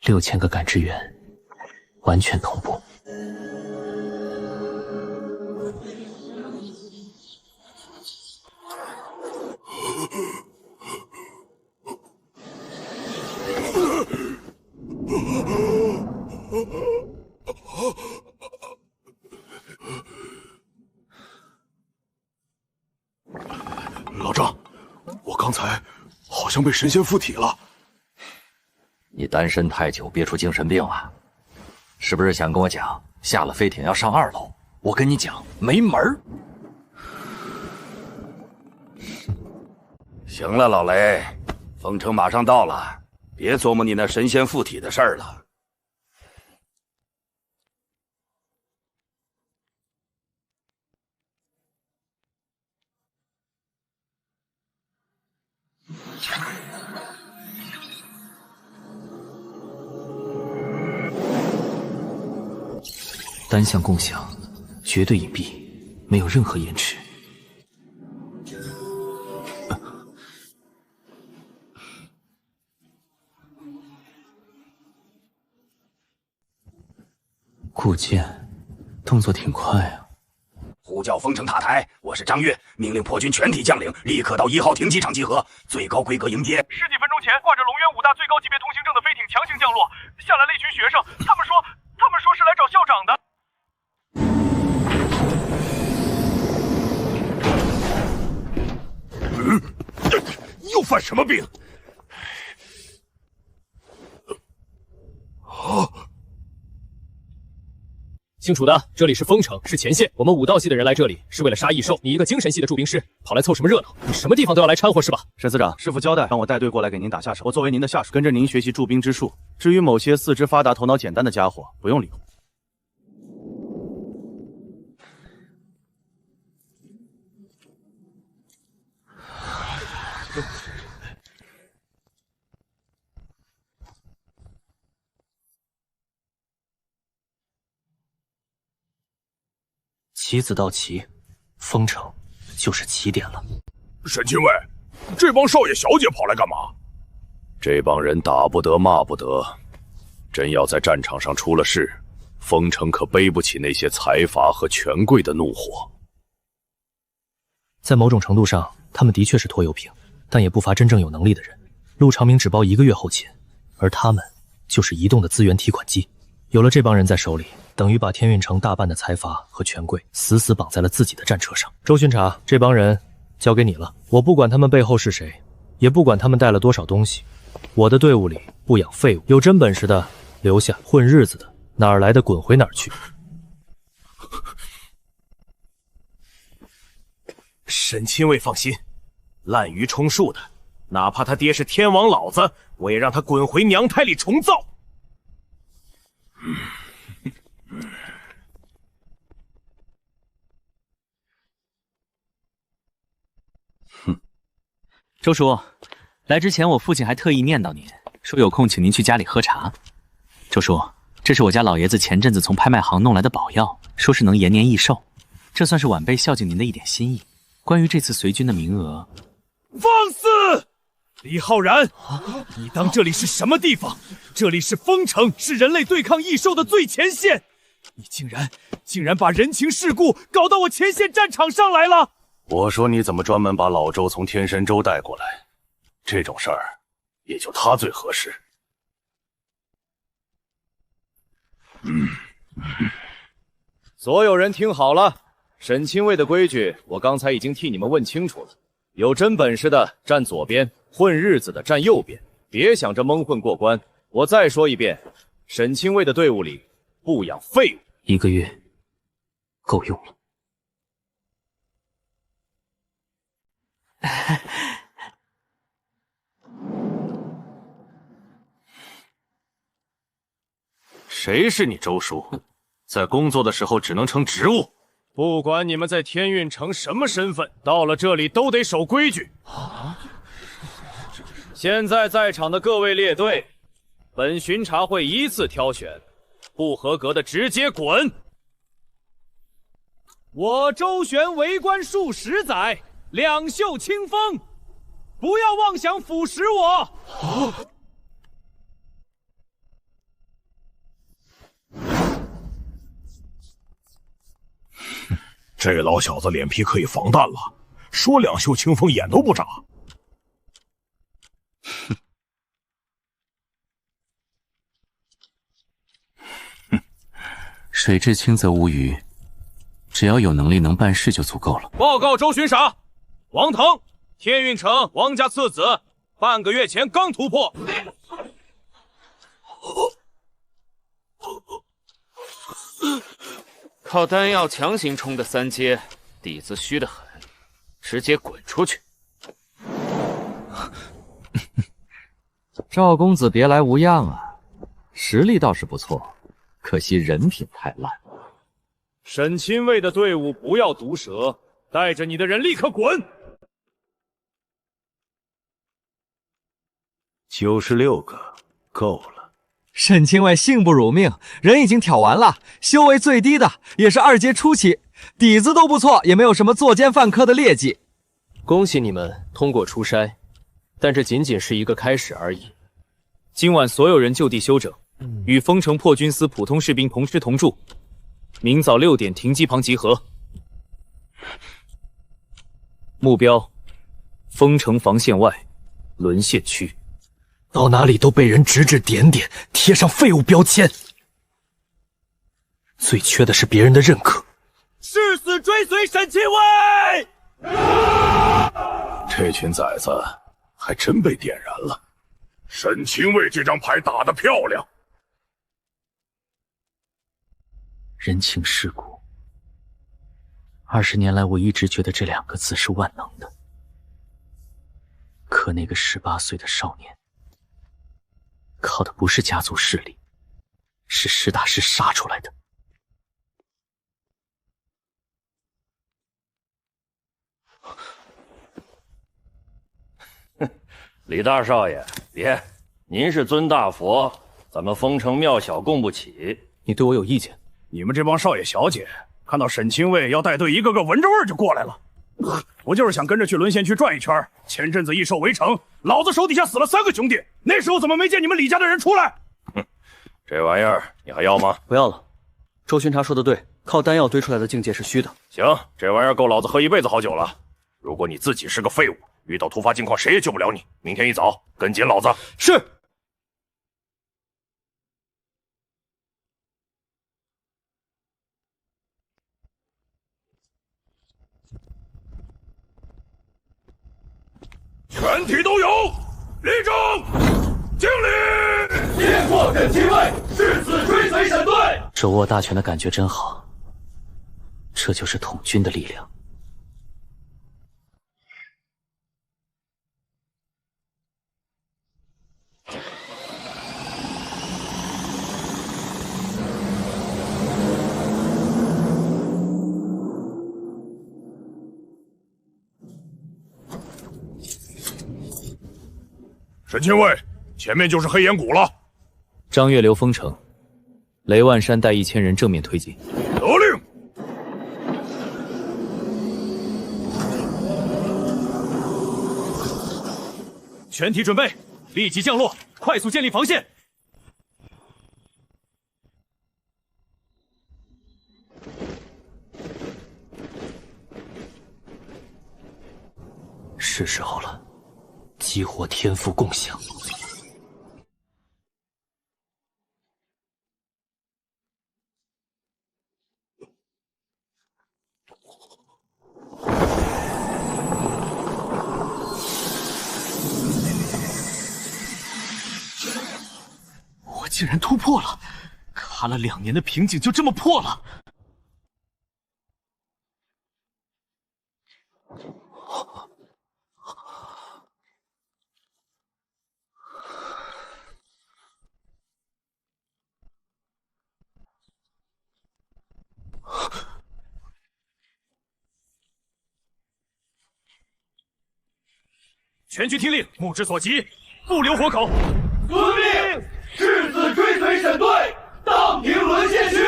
6000个感知源，完全同步。老张，我刚才好像被神仙附体了。你单身太久，憋出精神病了，是不是想跟我讲，下了飞艇要上2楼？我跟你讲，没门儿。行了，老雷，丰城马上到了，别琢磨你那神仙附体的事儿了。单向共享，绝对隐蔽，没有任何延迟。顾剑，动作挺快啊！呼叫封城塔台，我是张悦，命令破军全体将领立刻到1号停机场集合，最高规格迎接。10几分钟前，挂着龙渊武大最高级别通行证的飞艇强行降落，下来了一群学生，他们说是来找校长的。又犯什么病？清楚的，这里是丰城，是前线。我们武道系的人来这里是为了杀异兽，你一个精神系的驻兵师，跑来凑什么热闹？你什么地方都要来掺和是吧？沈司长，师傅交代让我带队过来给您打下手。我作为您的下属，跟着您学习驻兵之术。至于某些四肢发达、头脑简单的家伙，不用理会。棋子到齐，丰城就是起点了。沈亲卫，这帮少爷小姐跑来干嘛？这帮人打不得骂不得，真要在战场上出了事，丰城可背不起那些财阀和权贵的怒火。在某种程度上，他们的确是拖油瓶，但也不乏真正有能力的人。陆长明只包1个月后勤，而他们就是移动的资源提款机。有了这帮人在手里，等于把天运城大半的财阀和权贵死死绑在了自己的战车上。周巡查，这帮人交给你了。我不管他们背后是谁，也不管他们带了多少东西。我的队伍里不养废物，有真本事的留下，混日子的哪儿来的滚回哪儿去。沈亲卫放心，滥竽充数的，哪怕他爹是天王老子，我也让他滚回娘胎里重造。周叔，来之前我父亲还特意念叨您，说有空请您去家里喝茶。周叔，这是我家老爷子前阵子从拍卖行弄来的宝药，说是能延年益寿，这算是晚辈孝敬您的一点心意。关于这次随军的名额，放肆！李浩然，你当这里是什么地方？这里是丰城，是人类对抗异兽的最前线。你竟然把人情世故搞到我前线战场上来了！我说你怎么专门把老周从天神州带过来？这种事儿，也就他最合适。所有人听好了，沈亲卫的规矩，我刚才已经替你们问清楚了。有真本事的站左边，混日子的站右边，别想着蒙混过关。我再说一遍，沈亲卫的队伍里不养废物。1个月够用了。谁是你周叔？在工作的时候只能称职务。不管你们在天运城什么身份，到了这里都得守规矩。现在在场的各位列队，本巡查会依次挑选，不合格的直接滚。我周旋为官数10载，两袖清风，不要妄想腐蚀我！这老小子脸皮可以防弹了，说两袖清风眼都不眨。水至清则无鱼，只要有能力能办事就足够了。报告周巡查，王腾，天运城王家次子，半个月前刚突破。靠丹药强行冲的3阶，底子虚得很，直接滚出去。赵公子别来无恙啊，实力倒是不错，可惜人品太烂。沈亲卫的队伍不要毒舌，带着你的人立刻滚！ 96个，够了。沈清卫幸不辱命，人已经挑完了，修为最低的也是2阶初期，底子都不错，也没有什么作奸犯科的劣迹。恭喜你们通过初筛，但这仅仅是一个开始而已。今晚所有人就地休整，与丰城破军司普通士兵同吃同住，明早6点停机旁集合。目标：丰城防线外，沦陷区。到哪里都被人指指点点，贴上废物标签。最缺的是别人的认可。誓死追随沈清卫！这群崽子还真被点燃了。沈清卫这张牌打得漂亮。人情世故，20年来我一直觉得这2个字是万能的。可那个18岁的少年，靠的不是家族势力，是实打实杀出来的。李大少爷，别，您是尊大佛，咱们丰城庙小供不起。你对我有意见？你们这帮少爷小姐看到沈清卫要带队，一个个闻着味儿就过来了。我就是想跟着去沦陷区转一圈。前阵子异兽围城，老子手底下死了3个兄弟，那时候怎么没见你们李家的人出来？这玩意儿你还要吗？不要了。周巡查说的对，靠丹药堆出来的境界是虚的。行，这玩意儿够老子喝一辈子好酒了。如果你自己是个废物，遇到突发境况谁也救不了你。明天一早跟紧老子。是。全体都有，立正，敬礼！接过沈清卫，誓死追随沈队。手握大权的感觉真好，这就是统军的力量。沈清卫，前面就是黑岩谷了。张月留丰城，雷万山带1000人正面推进。得令。全体准备，立即降落，快速建立防线。是时候了。激活天赋共享。我竟然突破了，卡了2年的瓶颈就这么破了。全军听令，目之所及，不留活口。遵命，誓死追随沈队，荡平沦陷区。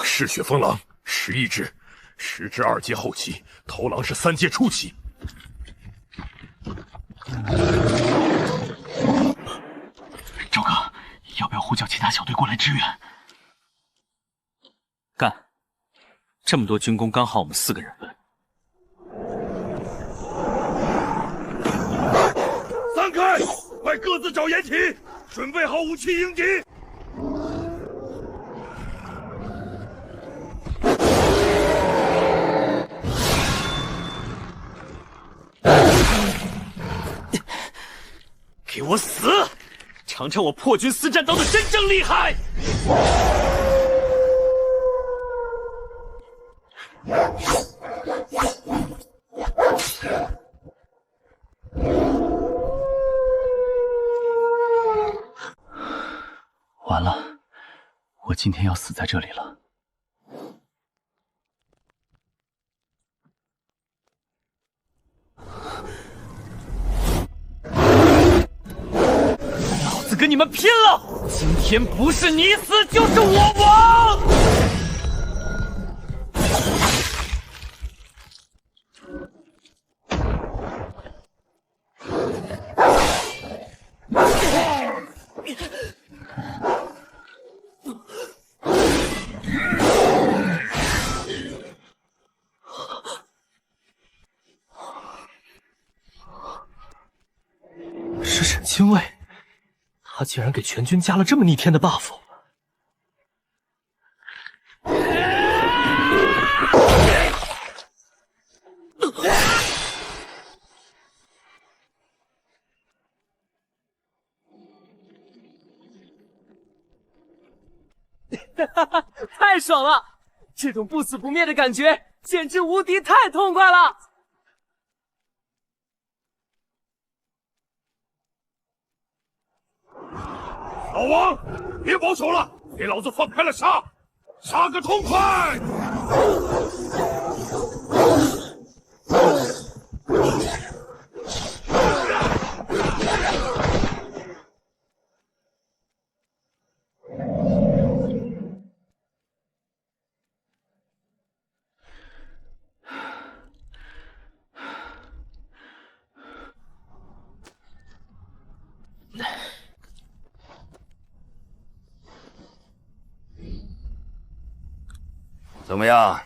嗜血风狼11只，10至2阶后期，头狼是3阶初期。周哥，要不要呼叫其他小队过来支援？干！这么多军功，刚好我们4个人。散开，快各自找掩体，准备好武器迎击。给我死！尝尝我破军司战刀的真正厉害！完了，我今天要死在这里了。老子跟你们拼了！今天不是你死，就是我亡！是沈清卫，他竟然给全军加了这么逆天的 buff。太爽了！这种不死不灭的感觉简直无敌，太痛快了！老王，别保守了，给老子放开了杀，杀个痛快！怎么样？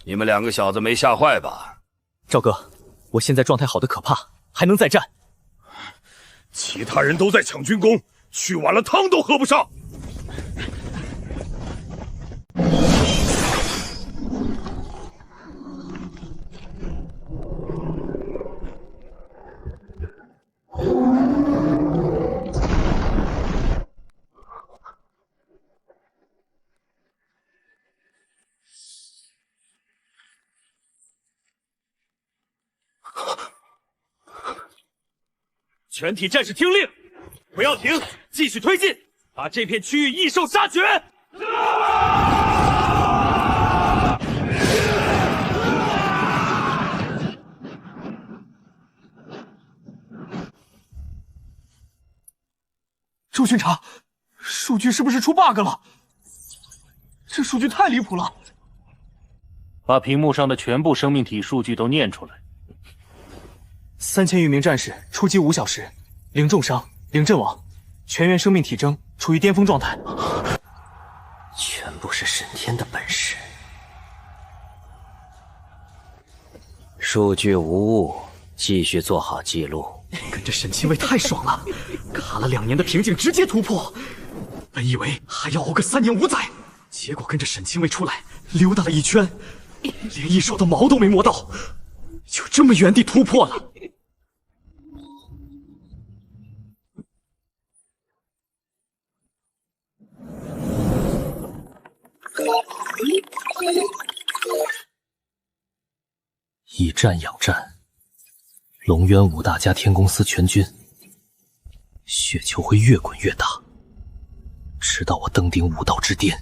你们两个小子没吓坏吧？赵哥，我现在状态好的可怕，还能再战。其他人都在抢军功，去晚了汤都喝不上。全体战士听令，不要停，继续推进，把这片区域异兽杀绝！周巡查，数据是不是出 bug 了？这数据太离谱了！把屏幕上的全部生命体数据都念出来。3000余名战士出击5小时，零重伤，零阵亡，全员生命体征处于巅峰状态。全部是沈天的本事。数据无误，继续做好记录。跟着沈清卫太爽了，卡了2年的瓶颈直接突破。本以为还要熬个3年5载，结果跟着沈清卫出来溜达了一圈，连一手的毛都没摸到，就这么原地突破了。以战养战，龙渊5大加天宫司全军，雪球会越滚越大，直到我登顶武道之巅。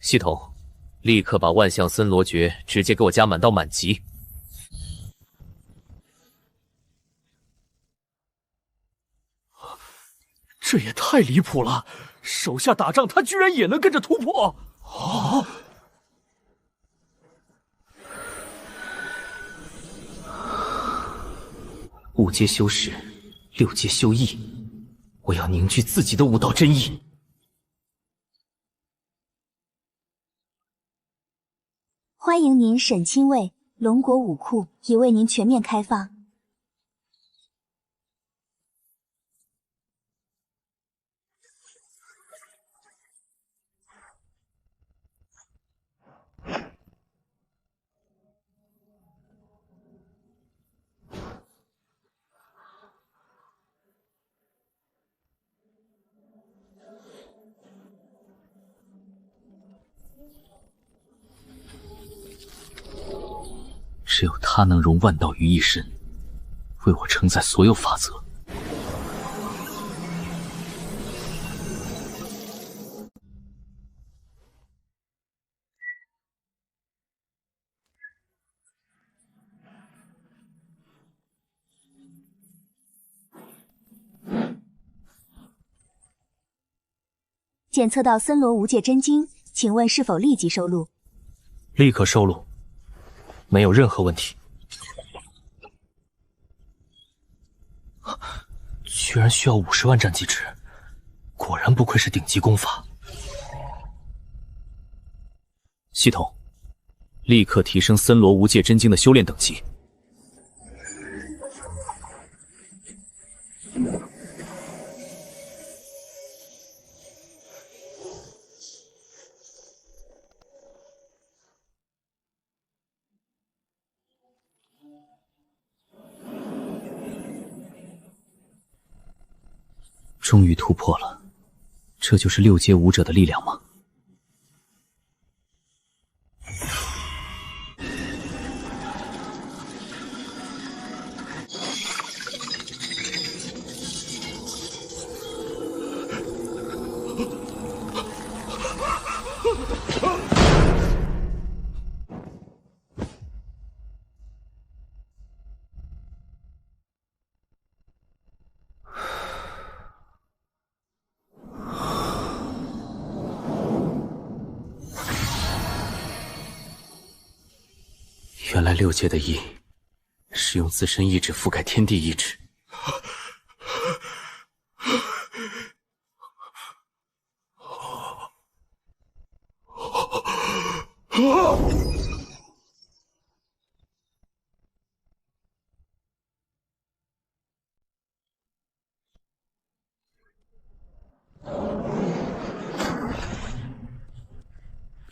系统，立刻把万象森罗诀直接给我加满到满级。这也太离谱了！手下打仗，他居然也能跟着突破！啊！5阶修识，6阶修意，我要凝聚自己的武道真意。欢迎您沈清卫，龙国武库已为您全面开放。只有他能融万道于一身，为我承载所有法则。检测到森罗无界真经，请问是否立即收录？立刻收录，没有任何问题。居然需要50万战绩值，果然不愧是顶级功法。系统，立刻提升森罗无界真经的修炼等级。终于突破了，这就是6阶武者的力量吗？原来6阶的意是用自身意志覆盖天地意志。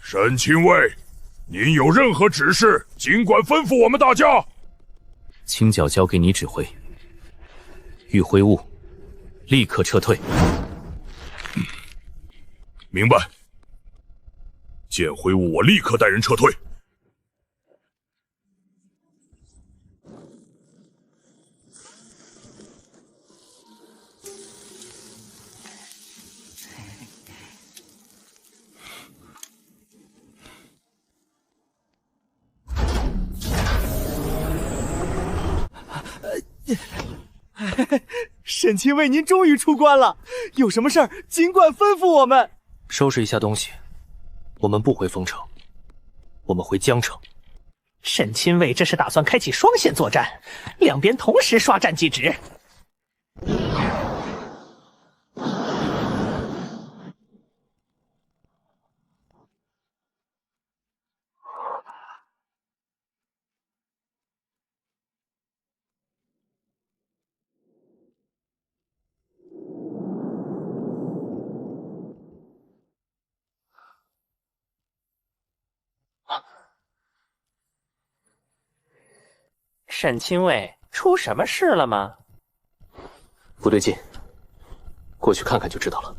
沈清卫，您有任何指示，尽管吩咐我们大家。青角交给你指挥，玉灰雾，立刻撤退。明白。见灰雾，我立刻带人撤退。沈清卫，您终于出关了，有什么事儿尽管吩咐我们。收拾一下东西，我们不回丰城，我们回江城。沈清卫这是打算开启双线作战，两边同时刷战绩值。沈清卫，出什么事了吗？不对劲，过去看看就知道了。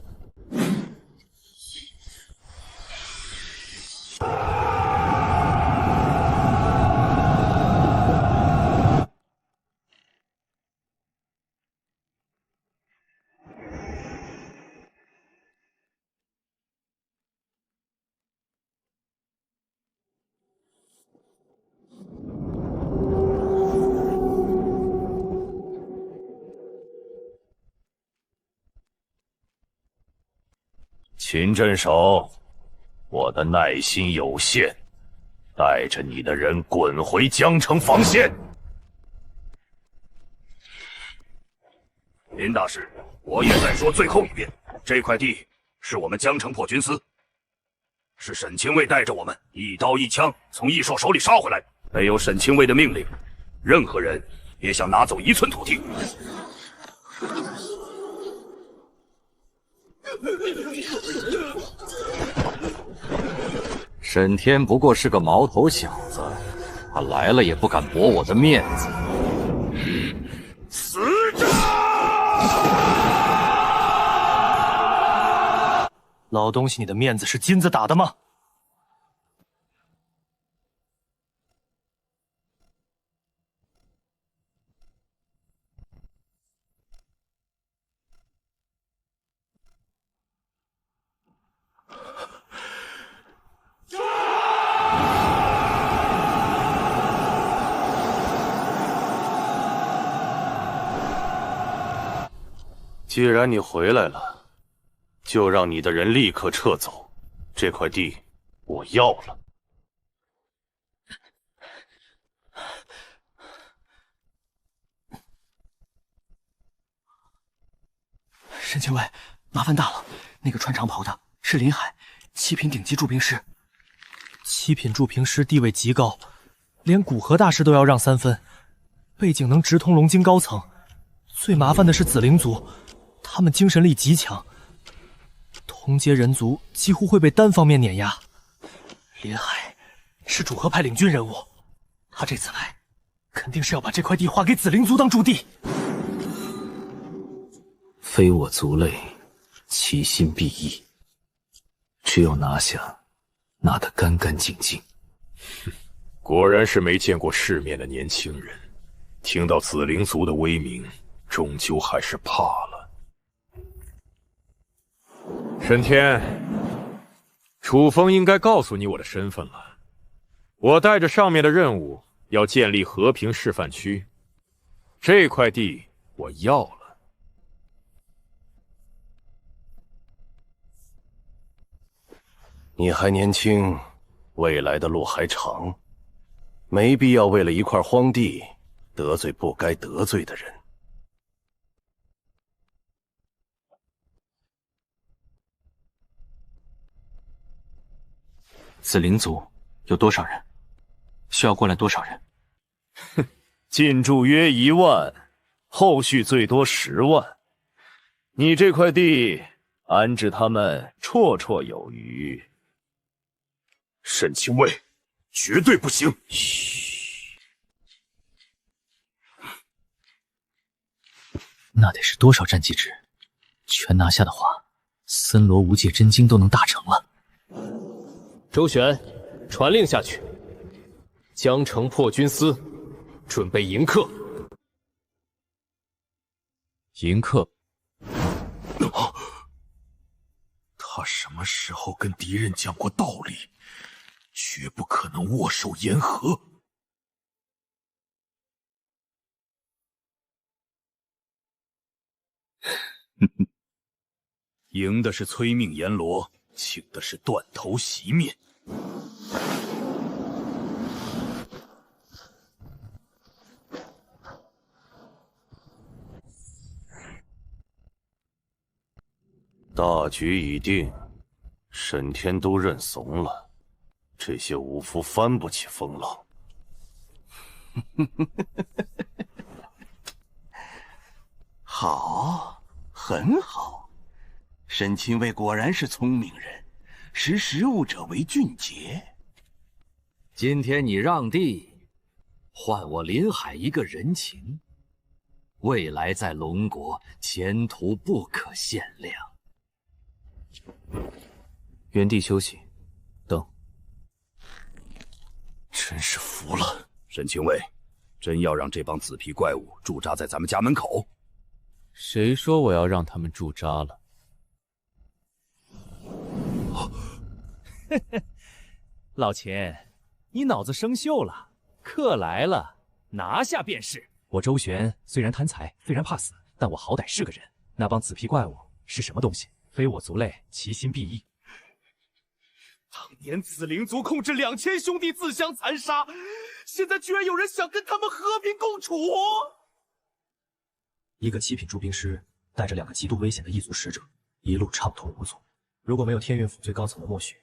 秦镇守，我的耐心有限，带着你的人滚回江城防线。林大师，我也再说最后一遍，这块地是我们江城破军司，是沈清卫带着我们一刀一枪从异兽手里杀回来。没有沈清卫的命令，任何人别想拿走1寸土地。沈天不过是个毛头小子，他来了也不敢驳我的面子。死战！老东西，你的面子是金子打的吗？既然你回来了，就让你的人立刻撤走，这块地我要了。沈清卫，麻烦大了，那个穿长袍的是林海，7品顶级铸兵师。7品铸兵师地位极高，连古河大师都要让3分，背景能直通龙晶高层。最麻烦的是紫灵族，他们精神力极强，同阶人族几乎会被单方面碾压。林海是主和派领军人物，他这次来，肯定是要把这块地划给紫灵族当驻地。非我族类，其心必异。只有拿下，拿得干干净净。果然是没见过世面的年轻人，听到紫灵族的威名，终究还是怕了。沈天，楚风应该告诉你我的身份了。我带着上面的任务，要建立和平示范区，这块地我要了。你还年轻，未来的路还长，没必要为了一块荒地得罪不该得罪的人。紫灵族有多少人？需要过来多少人？哼，进驻约1万，后续最多10万。你这块地安置他们绰绰有余。沈清卫，绝对不行！嘘，那得是多少战绩值？全拿下的话，森罗无界真经都能大成了。周旋，传令下去，江城破军司，准备迎客。迎客？他什么时候跟敌人讲过道理？绝不可能握手言和。赢的是催命阎罗，请的是断头席面。大局已定，沈天都认怂了，这些武夫翻不起风浪。好，很好，沈清卫果然是聪明人，识时务者为俊杰。今天你让地，换我林海一个人情，未来在龙国前途不可限量。原地休息，等。真是服了，沈清卫，真要让这帮紫皮怪物驻扎在咱们家门口？谁说我要让他们驻扎了？老秦，你脑子生锈了，客来了，拿下便是。我周旋虽然贪财，虽然怕死，但我好歹是个人。那帮紫皮怪物是什么东西？非我族类，其心必异。当年紫灵族控制2000兄弟自相残杀，现在居然有人想跟他们和平共处。一个7品铸兵师带着2个极度危险的异族使者，一路畅通无阻。如果没有天运府最高层的默许，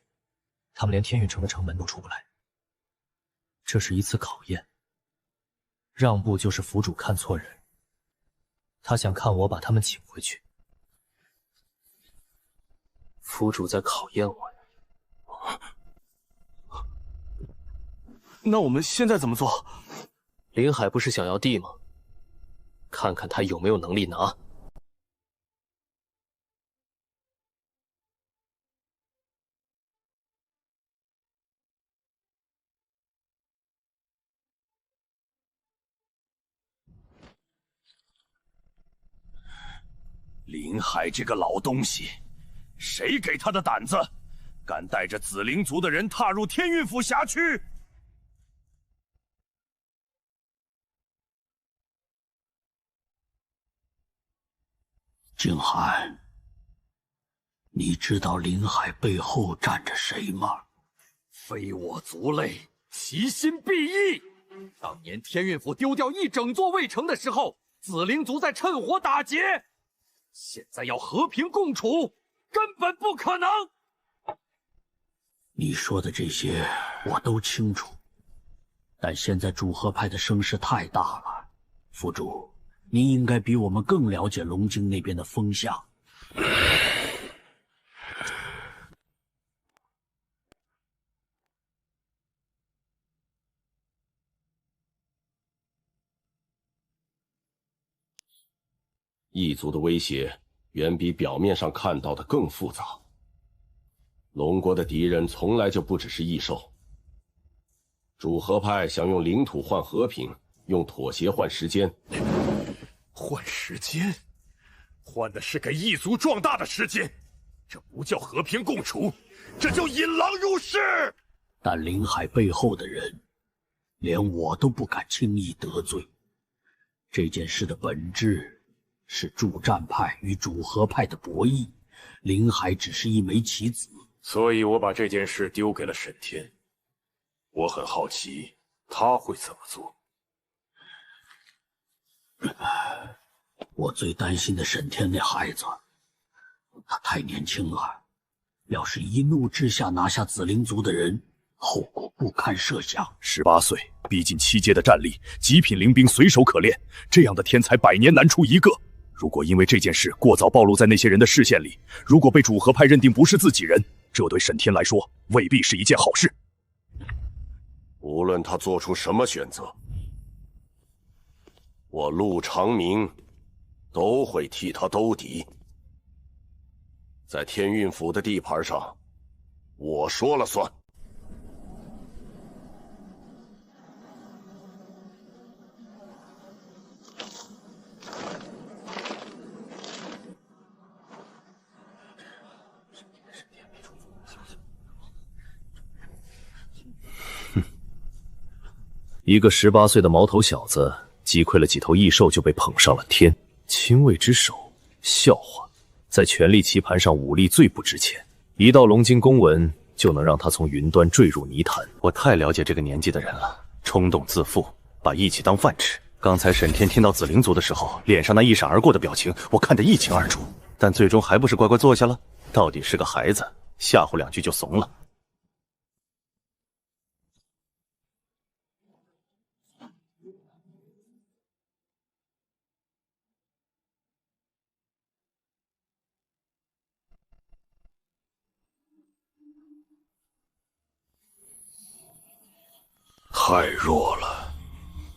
他们连天运城的城门都出不来。这是一次考验，让步就是府主看错人，他想看我把他们请回去。府主在考验我呀。那我们现在怎么做？林海不是想要地吗？看看他有没有能力拿。林海这个老东西，谁给他的胆子，敢带着紫灵族的人踏入天运府辖区？静寒，你知道林海背后站着谁吗？非我族类，其心必异。当年天运府丢掉一整座卫城的时候，紫灵族在趁火打劫。现在要和平共处，根本不可能。你说的这些我都清楚，但现在主和派的声势太大了。府主，您应该比我们更了解龙京那边的风向。异族的威胁远比表面上看到的更复杂。龙国的敌人从来就不只是异兽。主和派想用领土换和平，用妥协换时间。换时间？换的是给异族壮大的时间，这不叫和平共处，这叫引狼入室。但林海背后的人，连我都不敢轻易得罪。这件事的本质是助战派与主和派的博弈，林海只是一枚棋子。所以我把这件事丢给了沈天。我很好奇他会怎么做。我最担心的沈天那孩子，他太年轻了，要是一怒之下拿下紫灵族的人，后果不堪设想。18岁，逼近7阶的战力，极品灵兵随手可练，这样的天才100年难出一个。如果因为这件事过早暴露在那些人的视线里，如果被主和派认定不是自己人，这对沈天来说未必是一件好事。无论他做出什么选择，我陆长明都会替他兜底。在天运府的地盘上，我说了算。一个18岁的毛头小子击溃了几头异兽就被捧上了天，亲卫之手，笑话，在权力棋盘上武力最不值钱，一道龙晶公文就能让他从云端坠入泥潭。我太了解这个年纪的人了，冲动自负，把义气当饭吃。刚才沈天听到紫灵族的时候，脸上那一闪而过的表情，我看得一清二楚，但最终还不是乖乖坐下了。到底是个孩子，吓唬2句就怂了。太弱了，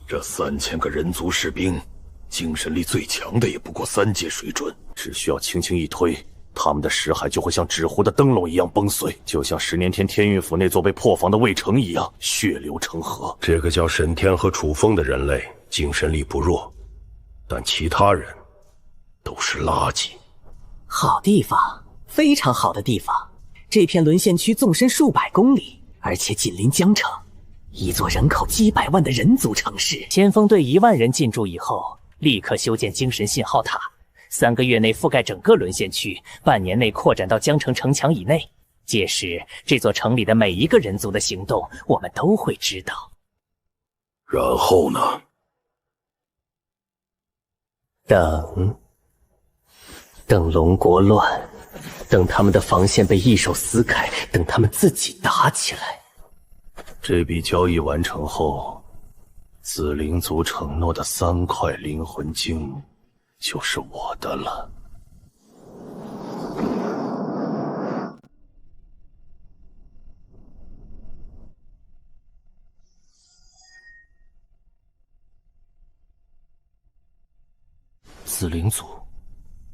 这3000个人族士兵，精神力最强的也不过3阶水准，只需要轻轻一推，他们的识海就会像纸糊的灯笼一样崩碎，就像10年前天运府那座被破防的卫城一样，血流成河。这个叫沈天和楚风的人类精神力不弱，但其他人都是垃圾。好地方，非常好的地方。这片沦陷区纵深数百公里，而且紧邻江城，一座人口几百万的人族城市。先锋队1万人进驻以后，立刻修建精神信号塔，3个月内覆盖整个沦陷区，半年内扩展到江城城墙以内。届时，这座城里的每一个人族的行动，我们都会知道。然后呢？等龙国乱。等他们的防线被异兽撕开，等他们自己打起来。这笔交易完成后，紫灵族承诺的3块灵魂晶就是我的了。紫灵族，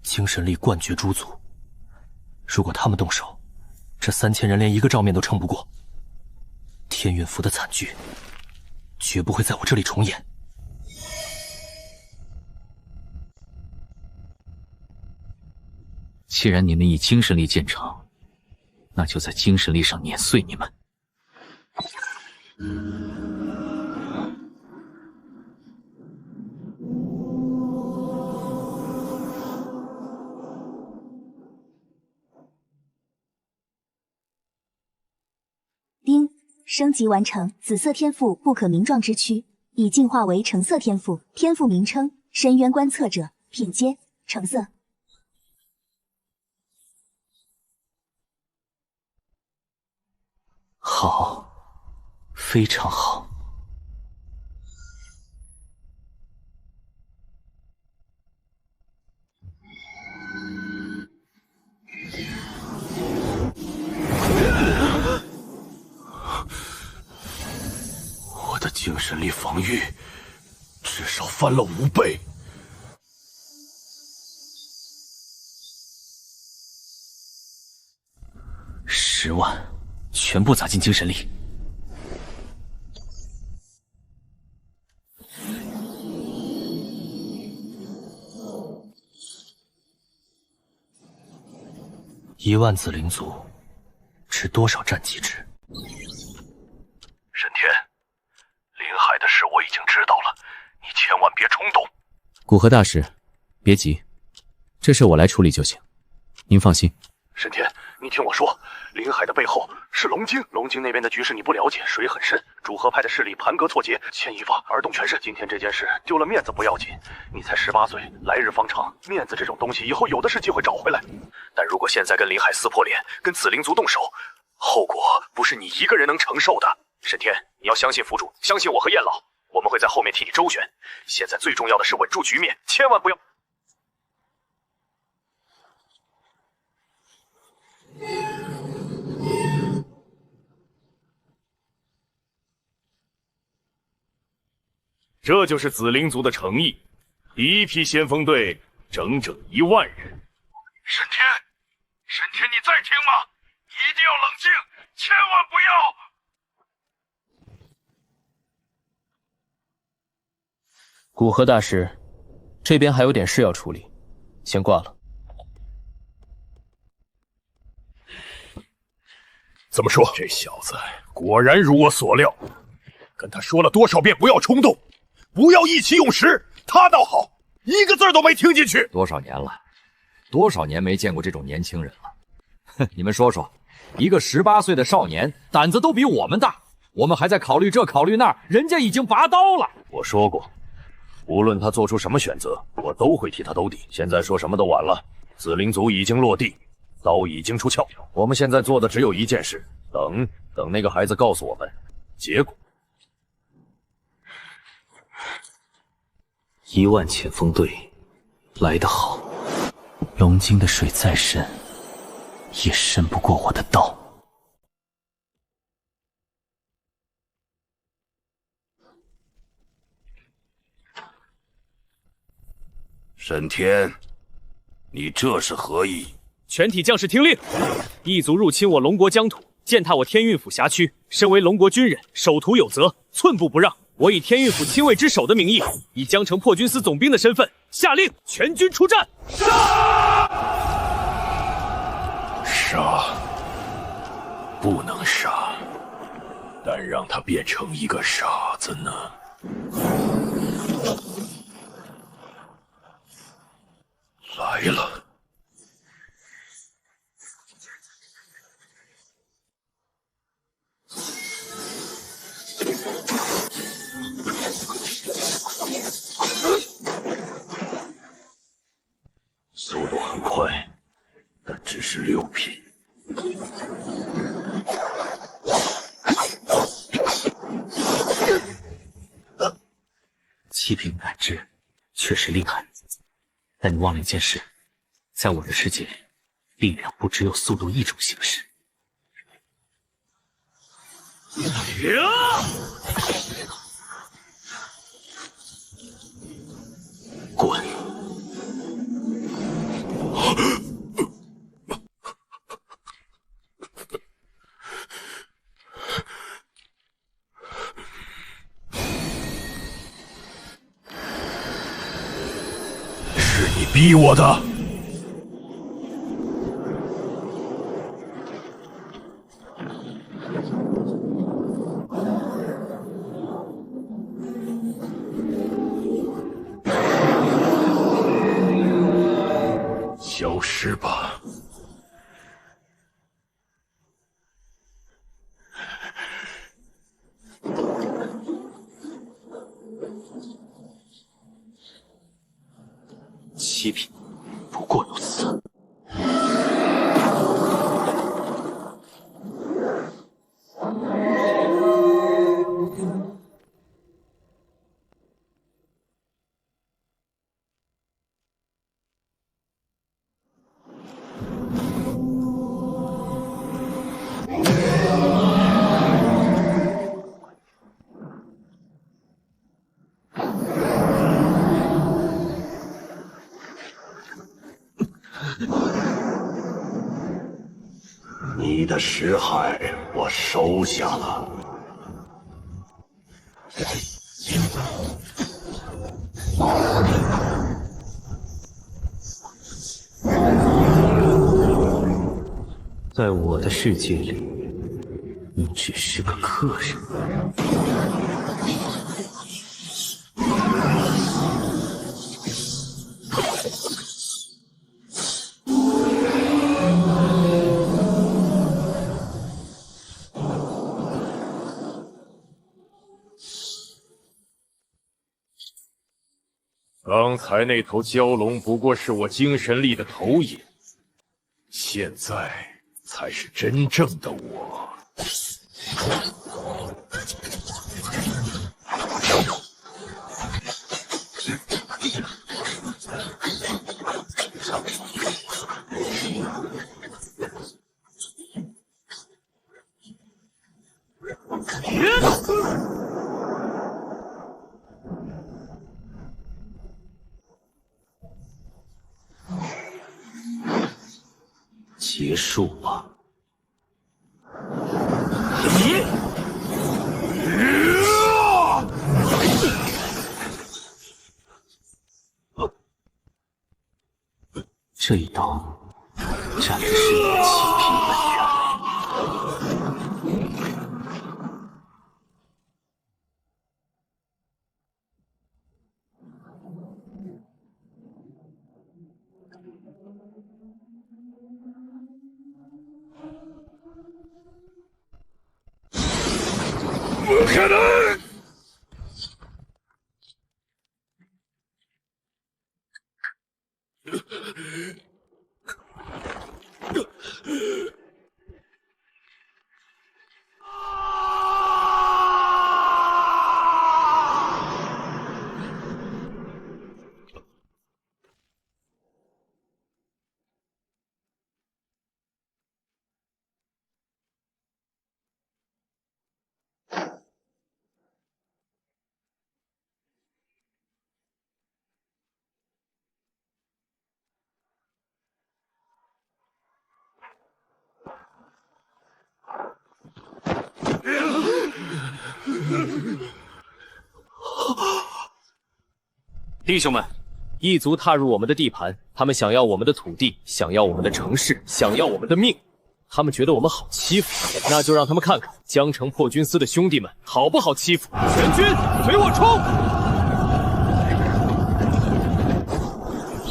精神力冠绝诸族。如果他们动手，这3000人连一个照面都撑不过。天运符的惨剧，绝不会在我这里重演。既然你们以精神力见长，那就在精神力上碾碎你们。丁，升级完成，紫色天赋不可名状之躯已进化为橙色天赋，天赋名称深渊观测者，品阶橙色。好，非常好。我的精神力防御至少翻了5倍。10万，全部砸进精神力。1万紫灵族，值多少战绩值？沈天，林海的事我已经知道了，你千万别冲动。古河大师，别急，这事我来处理就行，您放心。沈天，你听我说，林海的背后是龙京，龙京那边的局势你不了解，水很深，主和派的势力盘根错节，牵一发而动全身。今天这件事丢了面子不要紧，你才18岁，来日方长，面子这种东西以后有的是机会找回来。但如果现在跟林海撕破脸，跟紫灵族动手，后果不是你一个人能承受的。沈天，你要相信府主，相信我和燕老，我们会在后面替你周旋。现在最重要的是稳住局面，千万不要。这就是紫灵族的诚意，第一批先锋队整整1万人。沈天，沈天，你在听吗？一定要冷静，千万不要！古河大师，这边还有点事要处理，先挂了。怎么说？这小子果然如我所料，跟他说了多少遍不要冲动，不要意气用事，他倒好，一个字都没听进去。多少年了？多少年没见过这种年轻人了？哼，你们说说，一个18岁的少年，胆子都比我们大，我们还在考虑这考虑那，人家已经拔刀了。我说过，无论他做出什么选择，我都会替他兜底。现在说什么都晚了，紫灵族已经落地，刀已经出鞘，我们现在做的只有一件事，等那个孩子告诉我们结果。1万前锋队来得好，龙津的水再深，也深不过我的刀。沈天，你这是何意？全体将士听令！异族入侵我龙国疆土，践踏我天运府辖区，身为龙国军人，守土有责，寸步不让。我以天运府亲卫之首的名义，以江城破军司总兵的身份，下令全军出战！杀！不能杀，但让他变成一个傻子呢？来了。速度很快，但只只是6品。7品感知确实厉害，但你忘了一件事，在我的世界里，力量不只有速度一种形式。滚！是你逼我的。消失吧！7品，不过如此。你的识海我收下了。在我的世界里，你只是个客人。刚才那头蛟龙不过是我精神力的投影，现在才是真正的我。结束吧。这一刀斩的是你的7品本源。不可能！弟兄们，异族踏入我们的地盘，他们想要我们的土地，想要我们的城市，想要我们的命。他们觉得我们好欺负，那就让他们看看江城破军司的兄弟们好不好欺负。全军随我冲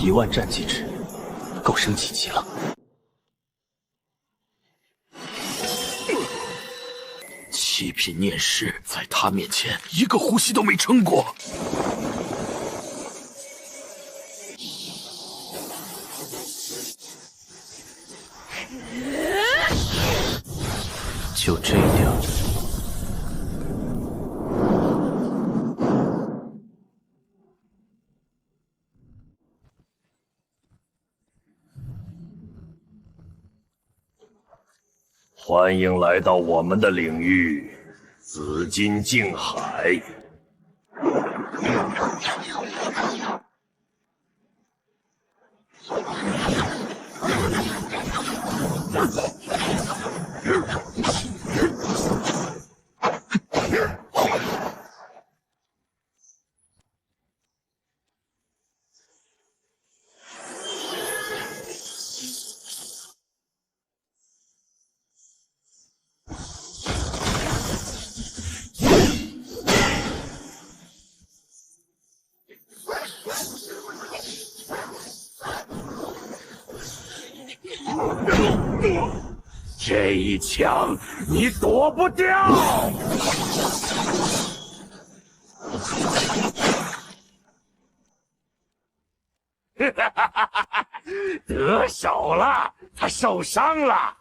！1万战绩值，够升几级了？7品念师在他面前一个呼吸都没撑过。就这样。欢迎来到我们的领域，紫金净海。这一枪你躲不掉！得手了，他受伤了。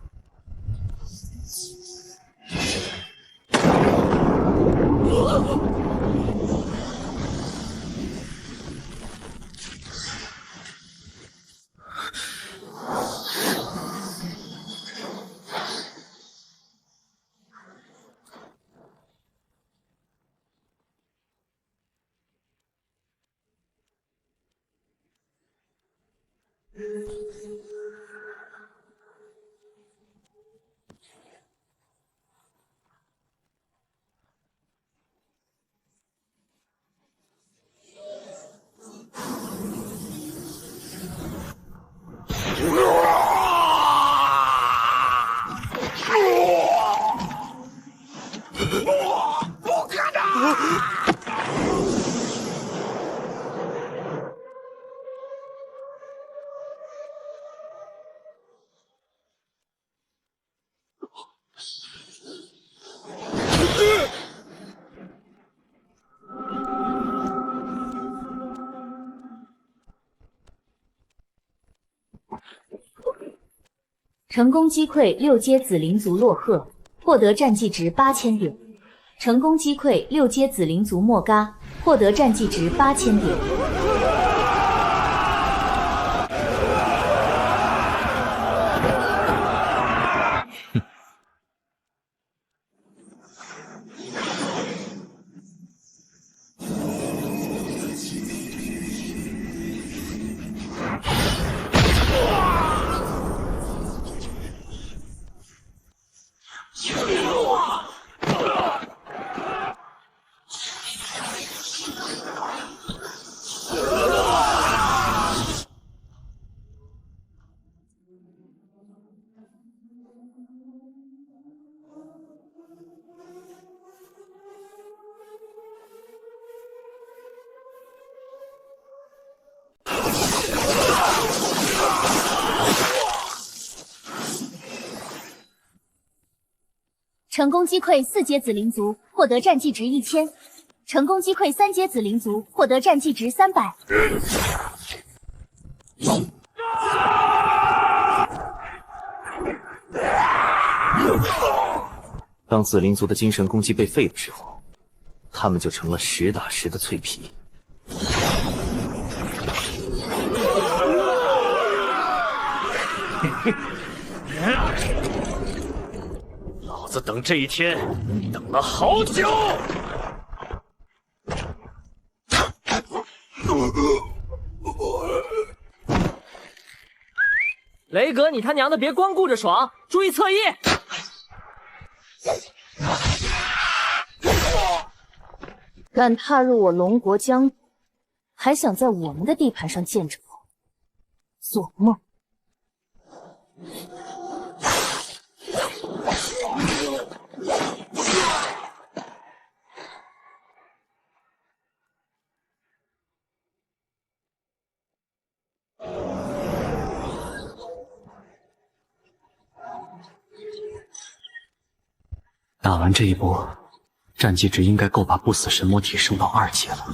不可能！成功击溃6阶紫灵族洛赫，获得战绩值8000点。成功击溃6阶紫灵族莫嘎，获得战绩值8000点。成功击溃4阶紫灵族，获得战绩值1000。成功击溃3阶紫灵族，获得战绩值300。当紫灵族的精神攻击被废了之后，他们就成了实打实的脆皮。老子等这一天等了好久。雷格，你他娘的别光顾着爽，注意侧翼！敢踏入我龙国疆土，还想在我们的地盘上见着我？做梦！打完这一波，战绩值应该够把不死神魔体升到2阶了。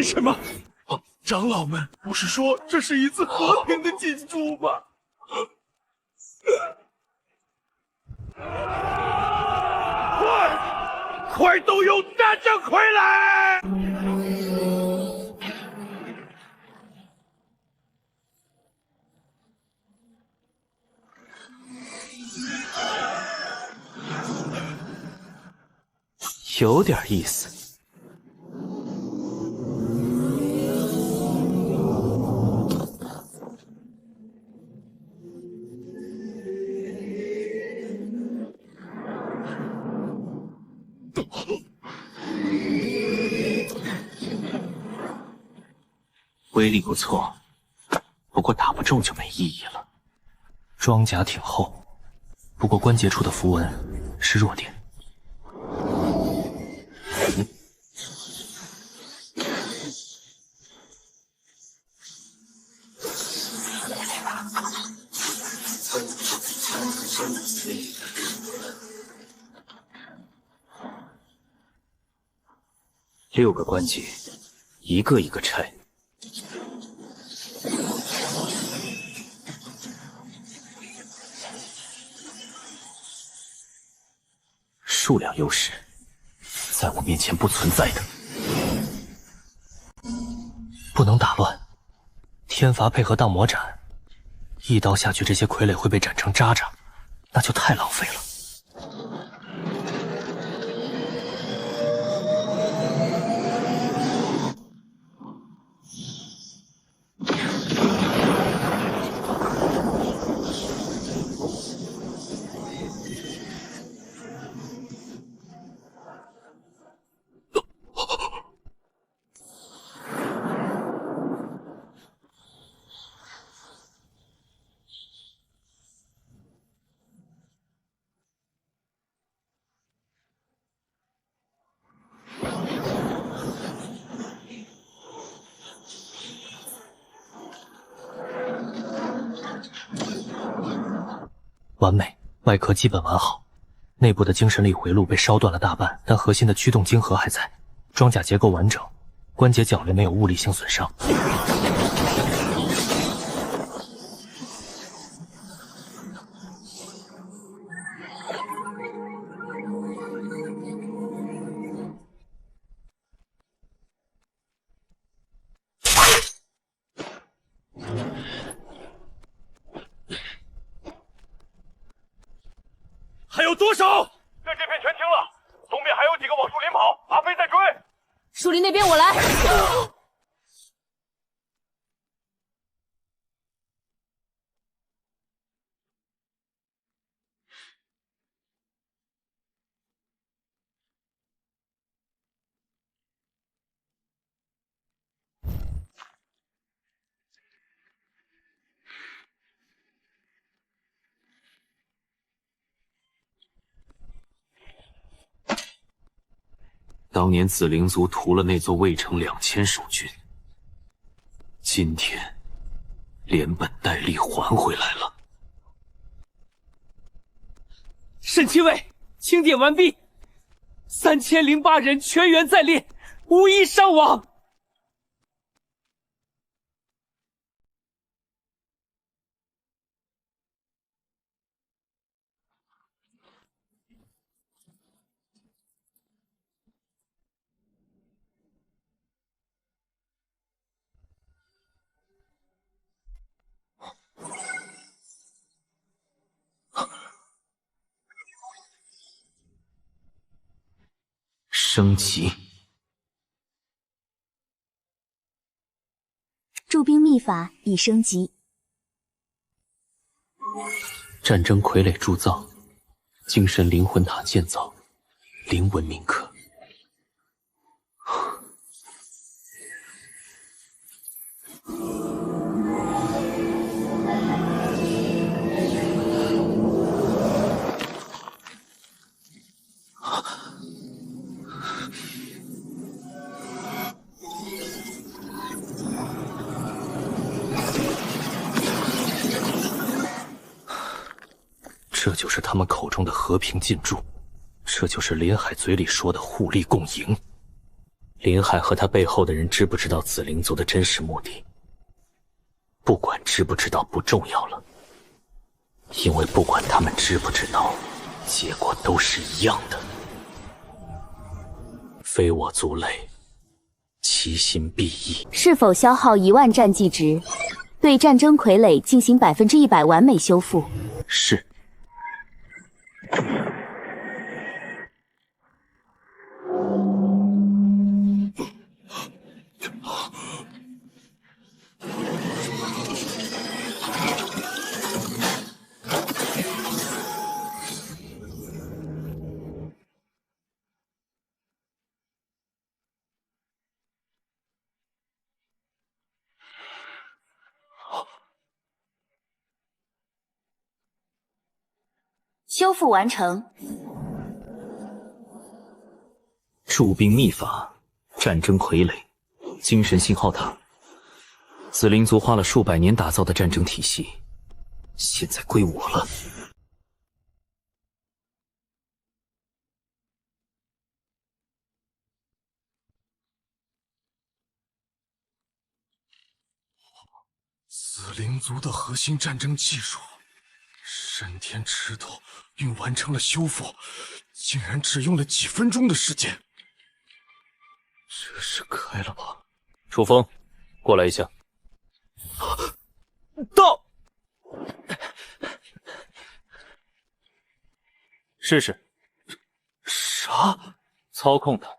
什么？长老们不是说这是一次和平的进驻吗？快动用战争傀儡！有点意思。威力不错，不过打不中就没意义了。装甲挺厚，不过关节处的符文是弱点。6个关节，一个一个拆。数量优势，在我面前不存在的。不能打乱，天罚配合荡魔斩，一刀下去，这些傀儡会被斩成渣渣，那就太浪费了。完美，外壳基本完好，内部的精神力回路被烧断了大半，但核心的驱动晶核还在，装甲结构完整，关节角类没有物理性损伤。还有多少？这片全清了，东边还有几个往树林跑，阿飞在追。树林那边我来。当年紫灵族屠了那座卫城2000守军，今天连本带利还回来了。沈七尉，清点完毕，3008人全员在列，无一伤亡。升级，驻兵秘法已升级。战争傀儡铸造，精神灵魂塔建造，灵文铭刻。这就是他们口中的和平进驻，这就是林海嘴里说的互利共赢。林海和他背后的人知不知道紫灵族的真实目的？不管知不知道不重要了，因为不管他们知不知道，结果都是一样的。非我族类，其心必异。是否消耗10000战绩值，对战争傀儡进行100%完美修复？是。修复完成。驻兵秘法，战争傀儡，精神信号塔。紫灵族花了数百年打造的战争体系，现在归我了。紫灵族的核心战争技术，神天池头运完成了修复，竟然只用了几分钟的时间。这是开了吧？楚风，过来一下。到。试试。啥？操控它。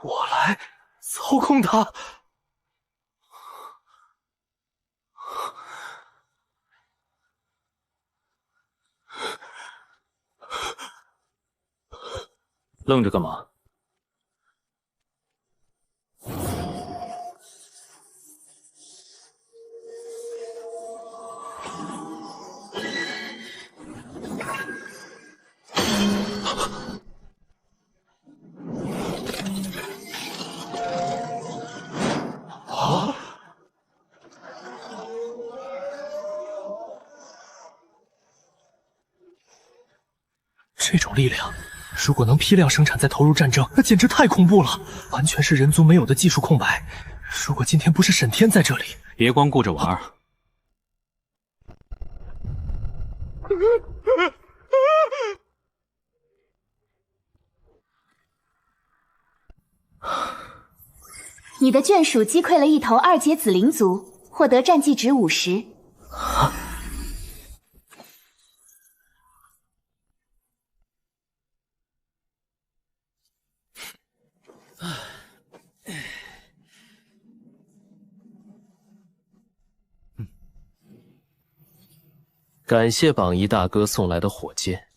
我来操控它。愣着干嘛？啊！这种力量，如果能批量生产再投入战争，那简直太恐怖了，完全是人族没有的技术空白。如果今天不是沈天在这里，别光顾着玩。你的眷属击溃了一头2阶紫灵族，获得战绩值50。感谢榜一大哥送来的火箭。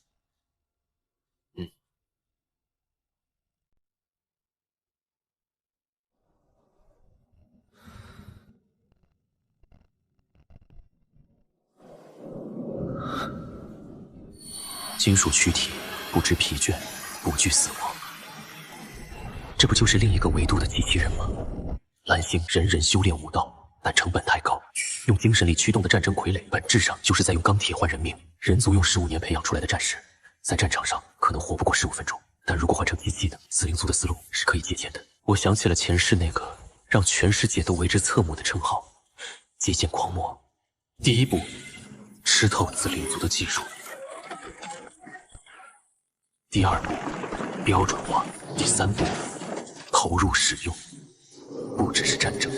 金属躯体，不知疲倦，不惧死亡。这不就是另一个维度的机器人吗？蓝星人人修炼武道，但成本太高。用精神力驱动的战争傀儡，本质上就是在用钢铁换人命。人族用15年培养出来的战士，在战场上可能活不过15分钟，但如果换成机器的，紫灵族的思路是可以借鉴的。我想起了前世那个让全世界都为之侧目的称号——借鉴狂魔。第一步，吃透紫灵族的技术。第2步，标准化；第3步，投入使用。不只是战争。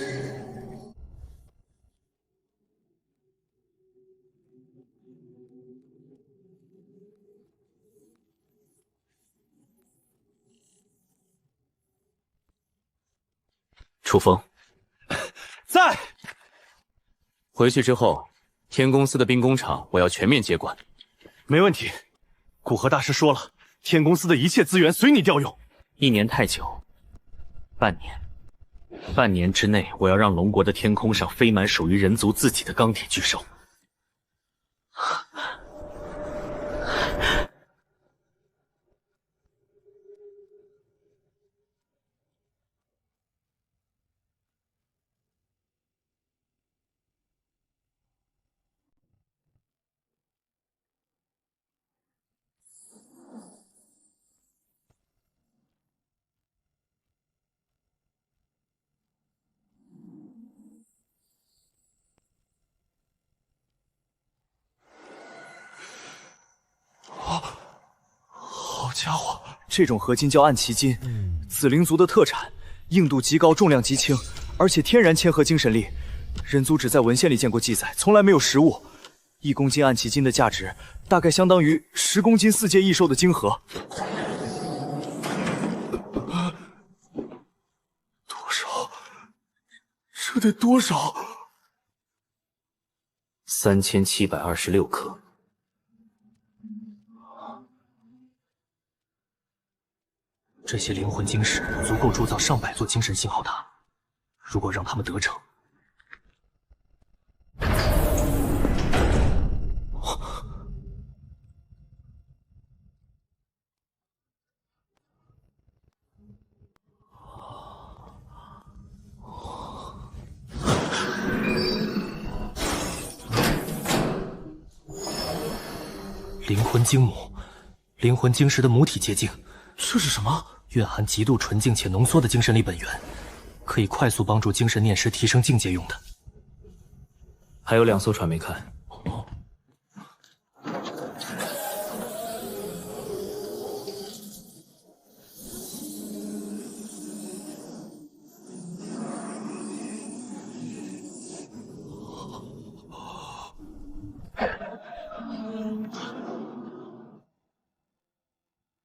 楚风，在。回去之后，天公司的兵工厂我要全面接管。没问题。古河大师说了，天公司的一切资源随你调用。1年太久，半年。半年之内，我要让龙国的天空上飞满属于人族自己的钢铁巨兽。家伙，这种合金叫暗奇金，紫灵族的特产，硬度极高，重量极轻，而且天然嵌合精神力。人族只在文献里见过记载，从来没有实物。1公斤暗奇金的价值大概相当于10公斤4阶异兽的晶核。多少？这得多少？3726克。这些灵魂晶石足够铸造上百座精神信号塔。如果让他们得逞，灵魂精母，灵魂晶石的母体结晶。这是什么？蕴含极度纯净且浓缩的精神力本源，可以快速帮助精神念师提升境界用的。还有2艘船没看。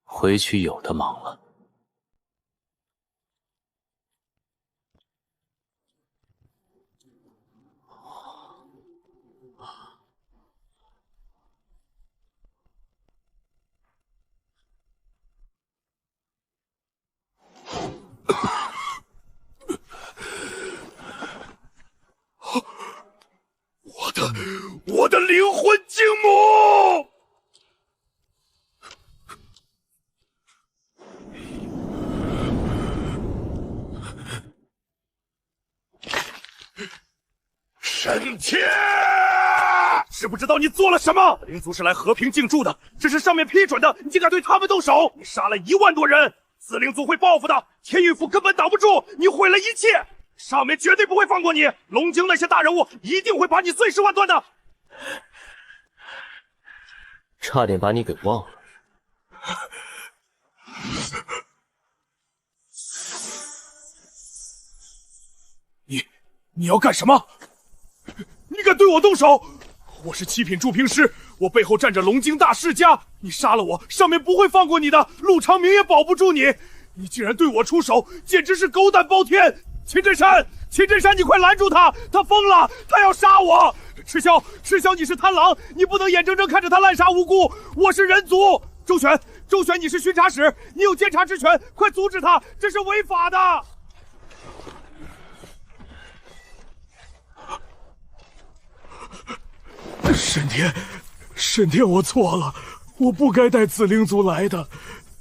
回去有的忙了。我的灵魂精母！沈天，知不知道你做了什么？灵族是来和平进驻的，这是上面批准的，你竟敢对他们动手！你杀了1万多人，紫灵族会报复的，天域府根本挡不住，你毁了一切，上面绝对不会放过你，龙京那些大人物一定会把你碎尸万段的。差点把你给忘了。你要干什么？你敢对我动手？我是7品铸瓶师，我背后站着龙京大世家，你杀了我，上面不会放过你的，陆长明也保不住你。你竟然对我出手，简直是狗胆包天！秦真山，秦真山，你快拦住他，他疯了，他要杀我！赤霄，赤霄，你是贪狼，你不能眼睁睁看着他滥杀无辜。我是人族。周旋，周旋，你是巡查使，你有监察之权，快阻止他，这是违法的。沈天，沈天，我错了，我不该带紫灵族来的，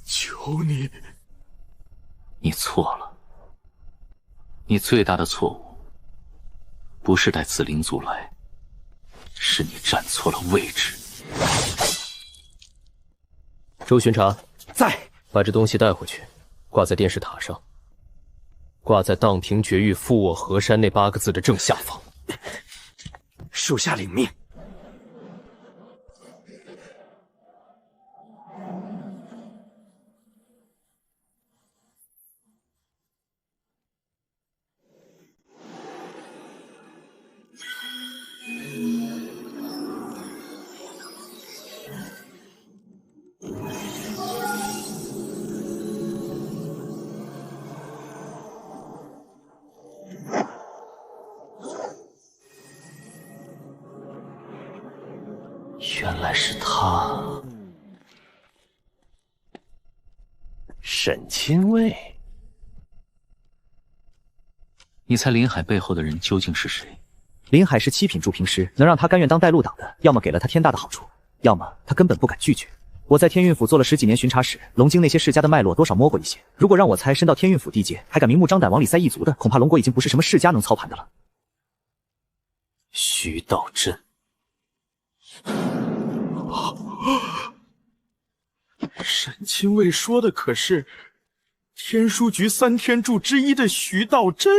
求你。你错了，你最大的错误不是带紫灵族来，是你站错了位置。周巡查在，把这东西带回去，挂在电视塔上，挂在荡平绝域负我河山那8个字的正下方。属下领命。原来是他，沈清卫。你猜林海背后的人究竟是谁？林海是7品铸瓶师，能让他甘愿当带路党的，要么给了他天大的好处，要么他根本不敢拒绝。我在天运府做了10几年巡查使，龙京那些世家的脉络多少摸过一些。如果让我猜，升到天运府地界，还敢明目张胆往里塞异族的，恐怕龙国已经不是什么世家能操盘的了。徐道真。沈清卫说的可是天书局3天柱之一的徐道真？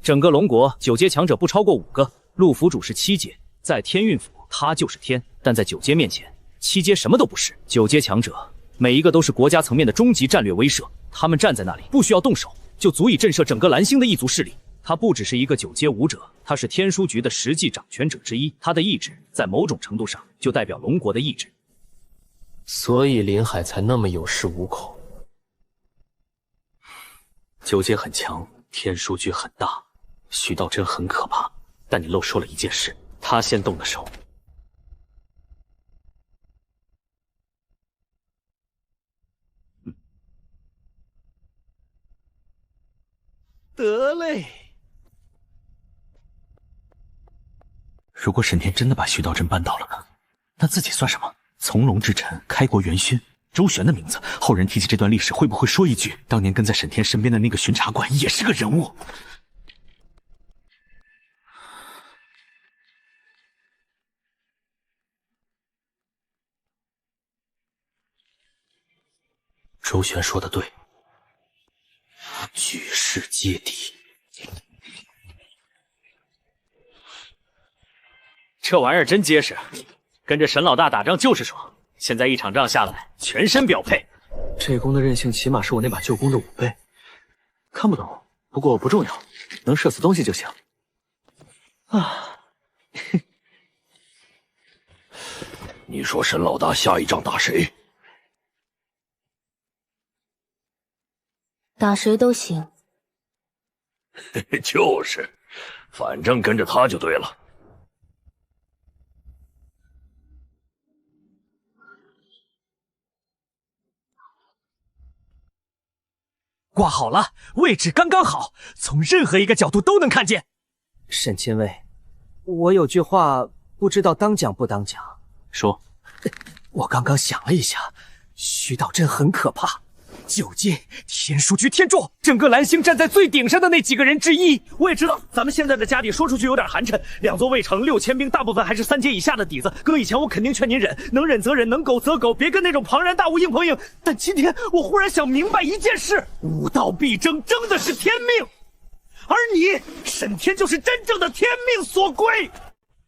整个龙国9阶强者不超过5个，陆府主是7阶，在天运府他就是天，但在9阶面前，7阶什么都不是。9阶强者每一个都是国家层面的终极战略威慑。他们站在那里，不需要动手，就足以震慑整个蓝星的异族势力。他不只是一个9阶武者，他是天书局的实际掌权者之一。他的意志在某种程度上就代表龙国的意志。所以林海才那么有恃无恐。9阶很强，天书局很大，徐道真很可怕，但你漏说了一件事，他先动的手。得嘞。如果沈天真的把徐道真扳倒了呢？那自己算什么？从龙之臣，开国元勋，周旋的名字，后人提起这段历史，会不会说一句，当年跟在沈天身边的那个巡查官也是个人物？周旋说的对，举世皆敌。这玩意儿真结实，跟着沈老大打仗就是爽。现在一场仗下来，全身表配。这弓的韧性起码是我那把旧弓的5倍。看不懂，不过不重要，能射死东西就行。啊，你说沈老大下一仗打谁？打谁都行。就是，反正跟着他就对了。挂好了，位置刚刚好，从任何一个角度都能看见。沈亲卫，我有句话不知道当讲不当讲。说。我刚刚想了一下，徐道真很可怕。9阶天书局天柱，整个蓝星站在最顶上的那几个人之一。我也知道咱们现在的家底说出去有点寒碜，2座卫城6000兵，大部分还是3阶以下的底子。搁以前我肯定劝您忍，能忍则忍，能苟则苟，别跟那种庞然大物硬碰硬。但今天我忽然想明白一件事：武道必争，争的是天命，而你沈天就是真正的天命所归。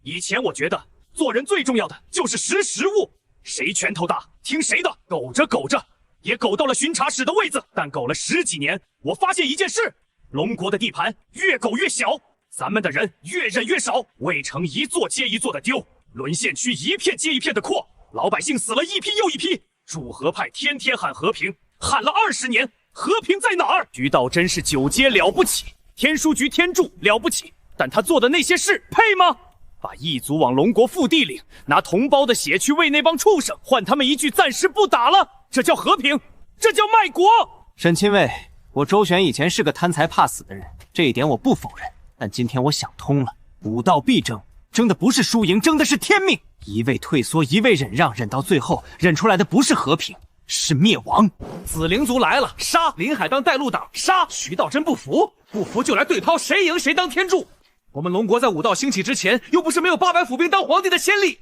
以前我觉得做人最重要的就是识时务，谁拳头大听谁的，苟着苟着也苟到了巡查使的位子，但苟了10几年，我发现一件事：龙国的地盘越苟越小，咱们的人越忍越少，卫城一座接一座的丢，沦陷区一片接一片的扩，老百姓死了一批又一批。主和派天天喊和平，喊了20年，和平在哪儿？徐道真是9阶了不起，天书局天柱了不起，但他做的那些事配吗？把异族往龙国腹地领，拿同胞的血去喂那帮畜生，换他们一句暂时不打了，这叫和平？这叫卖国？沈亲卫，我周旋以前是个贪财怕死的人，这一点我不否认。但今天我想通了，武道必争，争的不是输赢，争的是天命。一味退缩，一味忍让，忍到最后，忍出来的不是和平，是灭亡。紫灵族来了，杀！林海当带路党，杀！徐道真不服，不服就来对掏，谁赢谁当天柱。我们龙国在武道兴起之前，又不是没有800府兵当皇帝的先例。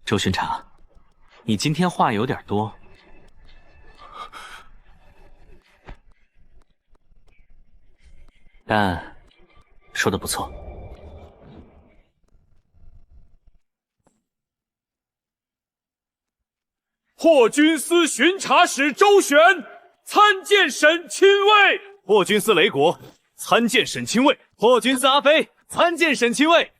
周巡查，你今天话有点多。但说的不错。霍军司巡查使周旋参见沈亲卫。霍军司雷国参见沈亲卫。霍军司阿飞参见沈亲卫。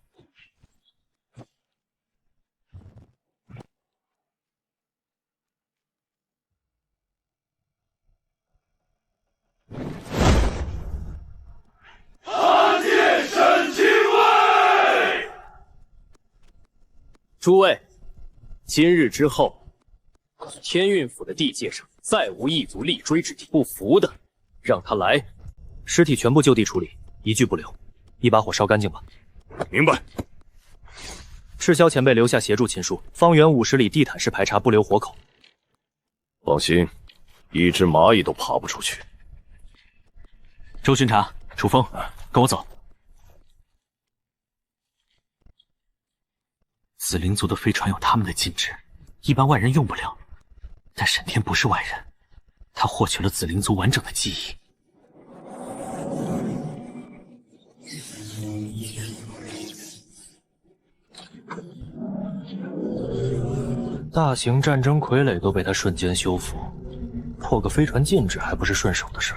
参见沈亲卫。诸位，今日之后，天运府的地界上再无异族立锥之地，不服的让他来。尸体全部就地处理，一具不留，一把火烧干净吧。明白。赤霄前辈留下协助秦叔，方圆50里地毯式排查，不留活口。放心，一只蚂蚁都爬不出去。周巡查，楚风，跟我走。紫灵族的飞船有他们的禁制，一般外人用不了。但沈天不是外人，他获取了紫灵族完整的记忆。大型战争傀儡都被他瞬间修复，破个飞船禁制还不是顺手的事。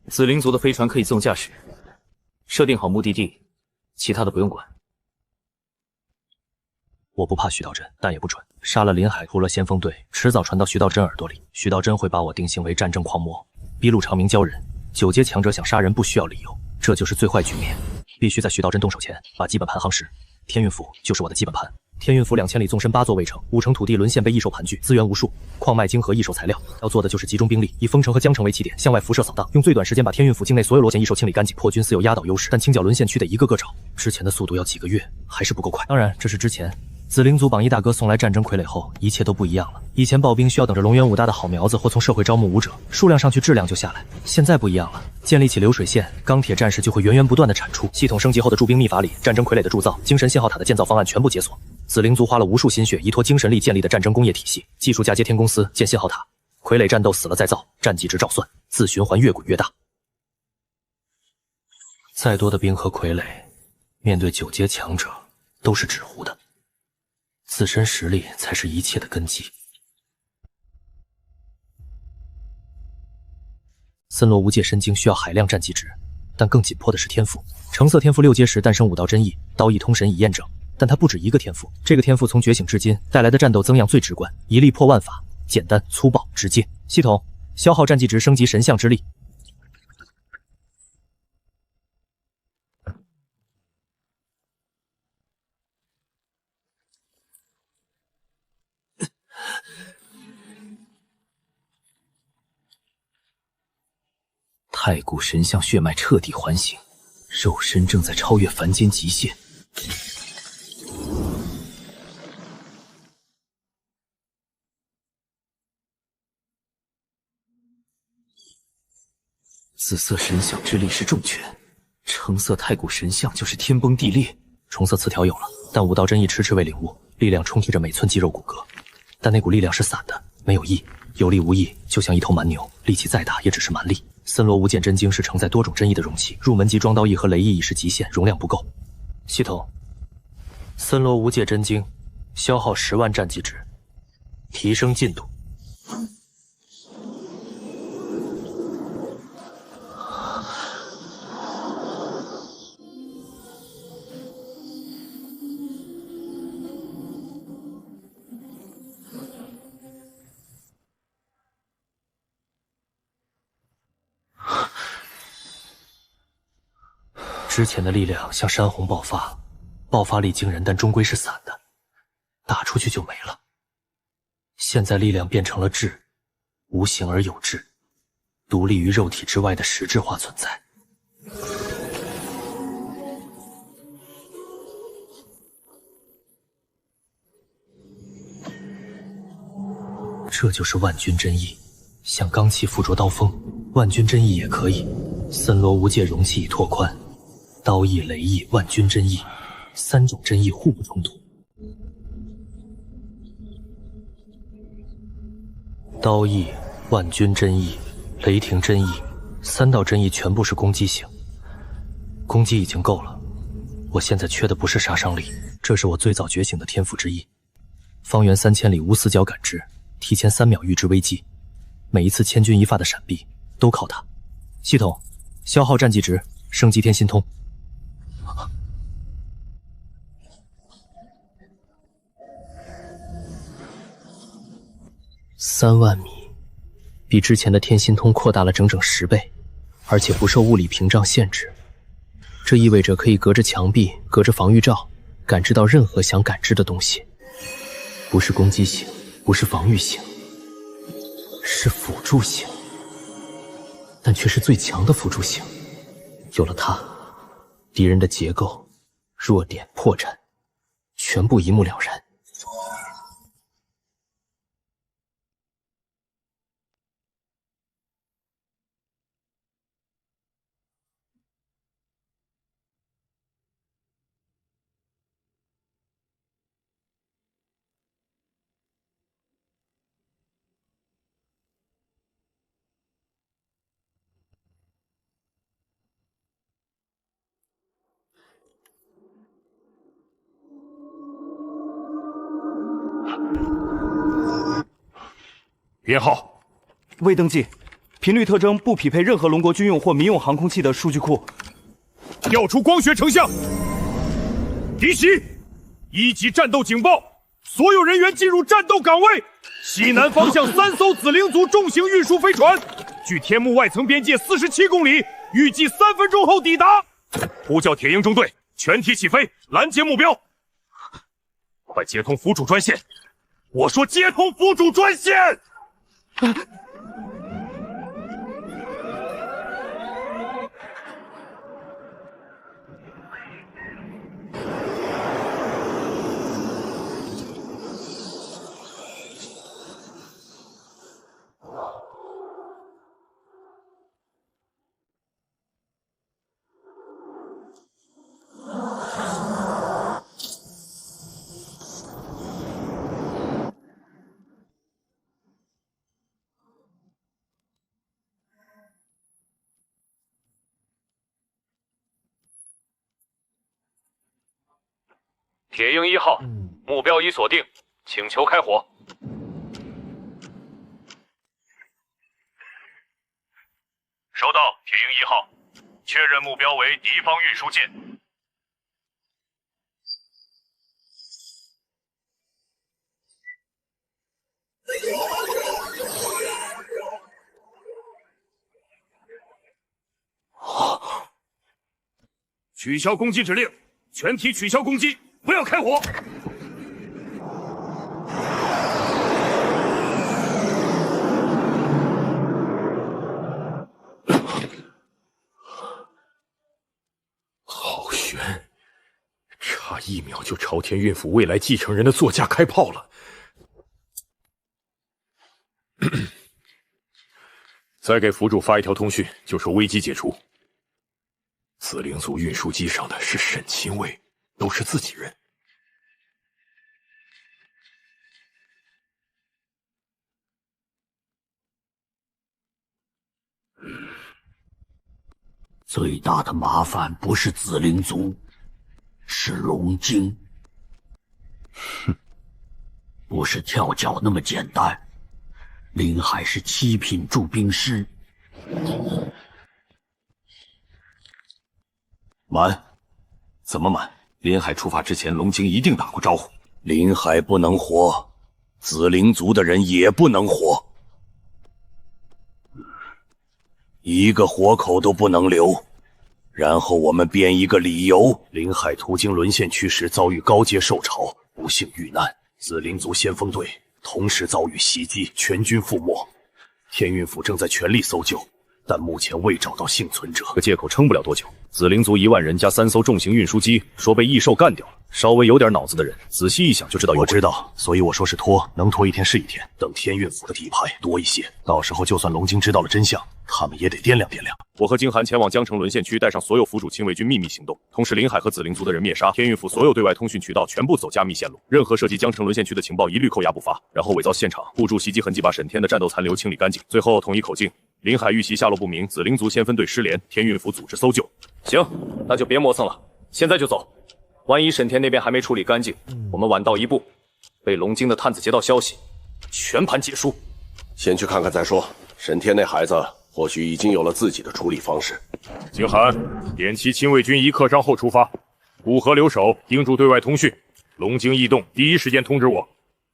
紫灵族的飞船可以自动驾驶，设定好目的地，其他的不用管。我不怕徐道真，但也不蠢。杀了林海，屠了先锋队，迟早传到徐道真耳朵里。徐道真会把我定性为战争狂魔，逼陆长明交人。九阶强者想杀人不需要理由，这就是最坏局面。必须在徐道真动手前把基本盘夯实。天运府就是我的基本盘。天运府2000里纵深8座卫城，5城土地沦陷被异兽盘踞，资源无数，矿脉晶和异兽材料。要做的就是集中兵力，以丰城和江城为起点，向外辐射扫荡，用最短时间把天运府境内所有罗线异兽清理干净。破军司有压倒优势，但清剿沦陷区得一个个找。之前的速度要几个月，还是不够快。当然，这是之前。紫灵族榜一大哥送来战争傀儡后，一切都不一样了。以前刨冰需要等着龙源武大的好苗子或从社会招募武者，数量上去质量就下来。现在不一样了，建立起流水线，钢铁战士就会源源不断的产出。系统升级后的驻兵秘法里，战争傀儡的铸造、精神信号塔的建造方案全部解锁。紫灵族花了无数心血，依托精神力建立的战争工业体系，技术嫁接天公司建信号塔，傀儡战斗死了再造，战绩值照算，自循环越滚越大。再多的兵和傀儡，面对9阶强者都是纸糊的。自身实力才是一切的根基。森罗无界神经需要海量战绩值，但更紧迫的是天赋。橙色天赋6阶时诞生武道真意，刀意通神已验证，但它不止一个天赋。这个天赋从觉醒至今带来的战斗增量最直观，一力破万法，简单粗暴直接。系统消耗战绩值升级神像之力。太古神像血脉彻底唤醒，肉身正在超越凡间极限。紫色神像之力是重拳，橙色太古神像就是天崩地裂。重色词条有了，但武道真意迟迟未领悟，力量充斥着每寸肌肉骨骼，但那股力量是散的，没有意，有力无意，就像一头蛮牛，力气再大也只是蛮力。森罗无间真经是承载多种真意的容器，入门级装刀意和雷意已是极限，容量不够。系统，森罗无界真经消耗10万战绩值，提升进度。之前的力量像山洪爆发，爆发力惊人，但终归是散的，打出去就没了。现在力量变成了质，无形而有质，独立于肉体之外的实质化存在。这就是万钧真意，像钢器附着刀锋，万钧真意也可以。森罗无界容器已拓宽。刀意、雷意、万钧真意，3种真意互不冲突。刀意、万钧真意、雷霆真意，3道真意全部是攻击型，攻击已经够了。我现在缺的不是杀伤力，这是我最早觉醒的天赋之一。方圆3000里无死角感知，提前3秒预知危机，每一次千钧一发的闪避都靠它。系统消耗战绩值，升级天心通。3万米，比之前的天心通扩大了整整10倍，而且不受物理屏障限制。这意味着可以隔着墙壁、隔着防御罩，感知到任何想感知的东西。不是攻击型，不是防御型，是辅助型，但却是最强的辅助型。有了它，敌人的结构、弱点、破绽，全部一目了然。编号未登记，频率特征不匹配任何龙国军用或民用航空器的数据库。调出光学成像。敌袭，1级战斗警报，所有人员进入战斗岗位。西南方向3艘紫灵族重型运输飞船，距天幕外层边界47公里，预计3分钟后抵达。呼叫铁鹰中队，全体起飞，拦截目标。快接通府主专线！我说接通府主专线！铁鹰1号，目标已锁定，请求开火。收到，铁鹰1号，确认目标为敌方运输舰。取消攻击指令，全体取消攻击，不要开火。好悬，差1秒就朝天运府未来继承人的座驾开炮了。再给府主发一条通讯，就说危机解除。紫灵族运输机上的是沈亲卫，都是自己人。最大的麻烦不是紫灵族，是龙晶。哼，不是跳脚那么简单。林海是7品驻兵师。满？怎么满？林海出发之前，龙晶一定打过招呼。林海不能活，紫灵族的人也不能活，一个活口都不能留。然后我们编一个理由：林海途经沦陷区时遭遇高阶兽潮，不幸遇难。紫灵族先锋队同时遭遇袭击，全军覆没。天运府正在全力搜救，但目前未找到幸存者。这个借口撑不了多久。紫灵族1万人加3艘重型运输机，说被异兽干掉了。稍微有点脑子的人，仔细一想就知道有。我知道，所以我说是拖，能拖1天是1天。等天运府的底牌多一些，到时候就算龙晶知道了真相，他们也得掂量掂量。我和金寒前往江城沦陷区，带上所有府主亲卫军秘密行动，同时林海和紫灵族的人灭杀。天运府所有对外通讯渠道全部走加密线路，任何涉及江城沦陷区的情报一律扣押不发，然后伪造现场，布住袭击痕迹，把沈天的战斗残留清理干净。最后统一口径：林海遇袭下落不明，紫灵族先锋队失联，天运府组织搜救。行，那就别磨蹭了，现在就走。万一沈天那边还没处理干净，我们晚到1步，被龙晶的探子截到消息，全盘皆输。先去看看再说。沈天那孩子或许已经有了自己的处理方式。景寒，点齐亲卫军1刻章后出发，古河留守，盯住对外通讯。龙晶异动，第一时间通知我。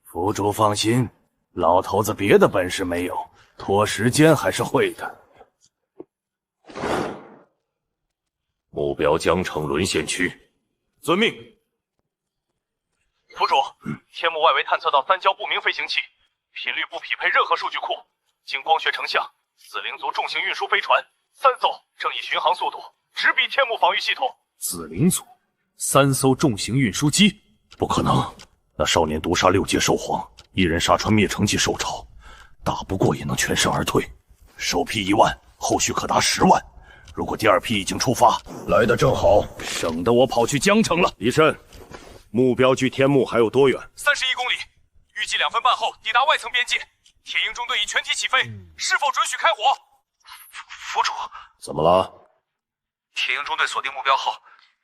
府主放心，老头子别的本事没有，拖时间还是会的。目标江城沦陷区。遵命。府主，天幕外围探测到3交不明飞行器，频率不匹配任何数据库。经光学成像，紫灵族重型运输飞船3艘，正以巡航速度直逼天幕防御系统。紫灵族3艘重型运输机？不可能！那少年毒杀6阶兽皇，1人杀穿灭城级兽潮，打不过也能全身而退。首批1万，后续可达10万。如果第2批已经出发，来得正好，省得我跑去江城了。李慎，目标距天幕还有多远？31公里，预计2分半后抵达外层边界。铁鹰中队已全体起飞，是否准许开火？府主，怎么了？铁鹰中队锁定目标后，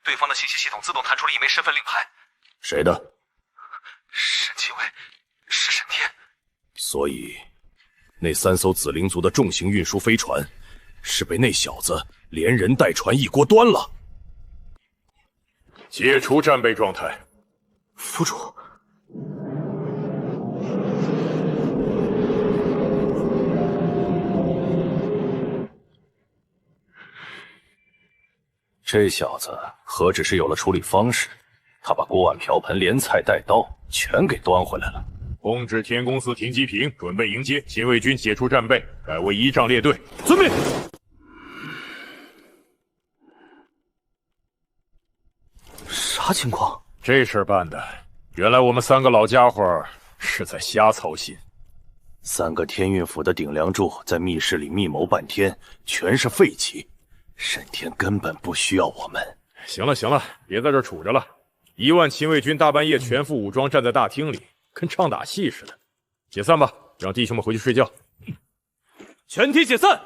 对方的信息系统自动弹出了1枚身份令牌。谁的？沈亲卫，是沈天。所以，那3艘紫灵族的重型运输飞船，是被那小子连人带船一锅端了。解除战备状态。府主。这小子何止是有了处理方式，他把锅碗瓢盆连菜带刀全给端回来了。通知天宫司停机坪，准备迎接禁卫军解除战备，改为仪仗列队。遵命。啥情况？这事儿办的，原来我们3个老家伙是在瞎操心。3个天运府的顶梁柱在密室里密谋半天，全是废棋。沈天根本不需要我们。行了行了，别在这杵着了。1万禁卫军大半夜全副武装站在大厅里，跟唱打戏似的。解散吧，让弟兄们回去睡觉。全体解散。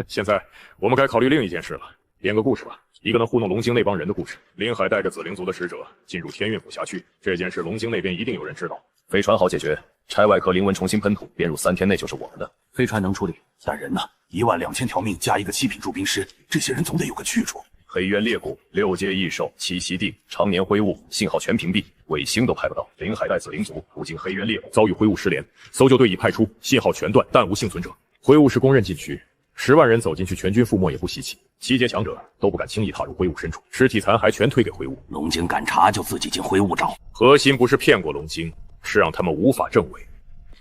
现在我们该考虑另一件事了，编个故事吧，一个能糊弄龙京那帮人的故事。林海带着紫灵族的使者进入天运府辖区，这件事龙京那边一定有人知道。飞船好解决，拆外壳灵纹重新喷涂，编入3天内就是我们的。飞船能处理，但人呢？12000条命加一个7品驻兵师，这些人总得有个去处。黑渊裂谷、6阶异兽、栖息地、常年灰雾，信号全屏蔽，卫星都拍不到。林海带紫灵族途经黑渊裂谷，遭遇灰雾失联，搜救队已派出，信号全断，但无幸存者。灰雾是公认禁区，10万人走进去，全军覆没也不稀奇。7阶强者都不敢轻易踏入灰雾深处，尸体残骸全推给灰雾。龙京敢查就自己进灰雾找。核心不是骗过龙京，是让他们无法证伪。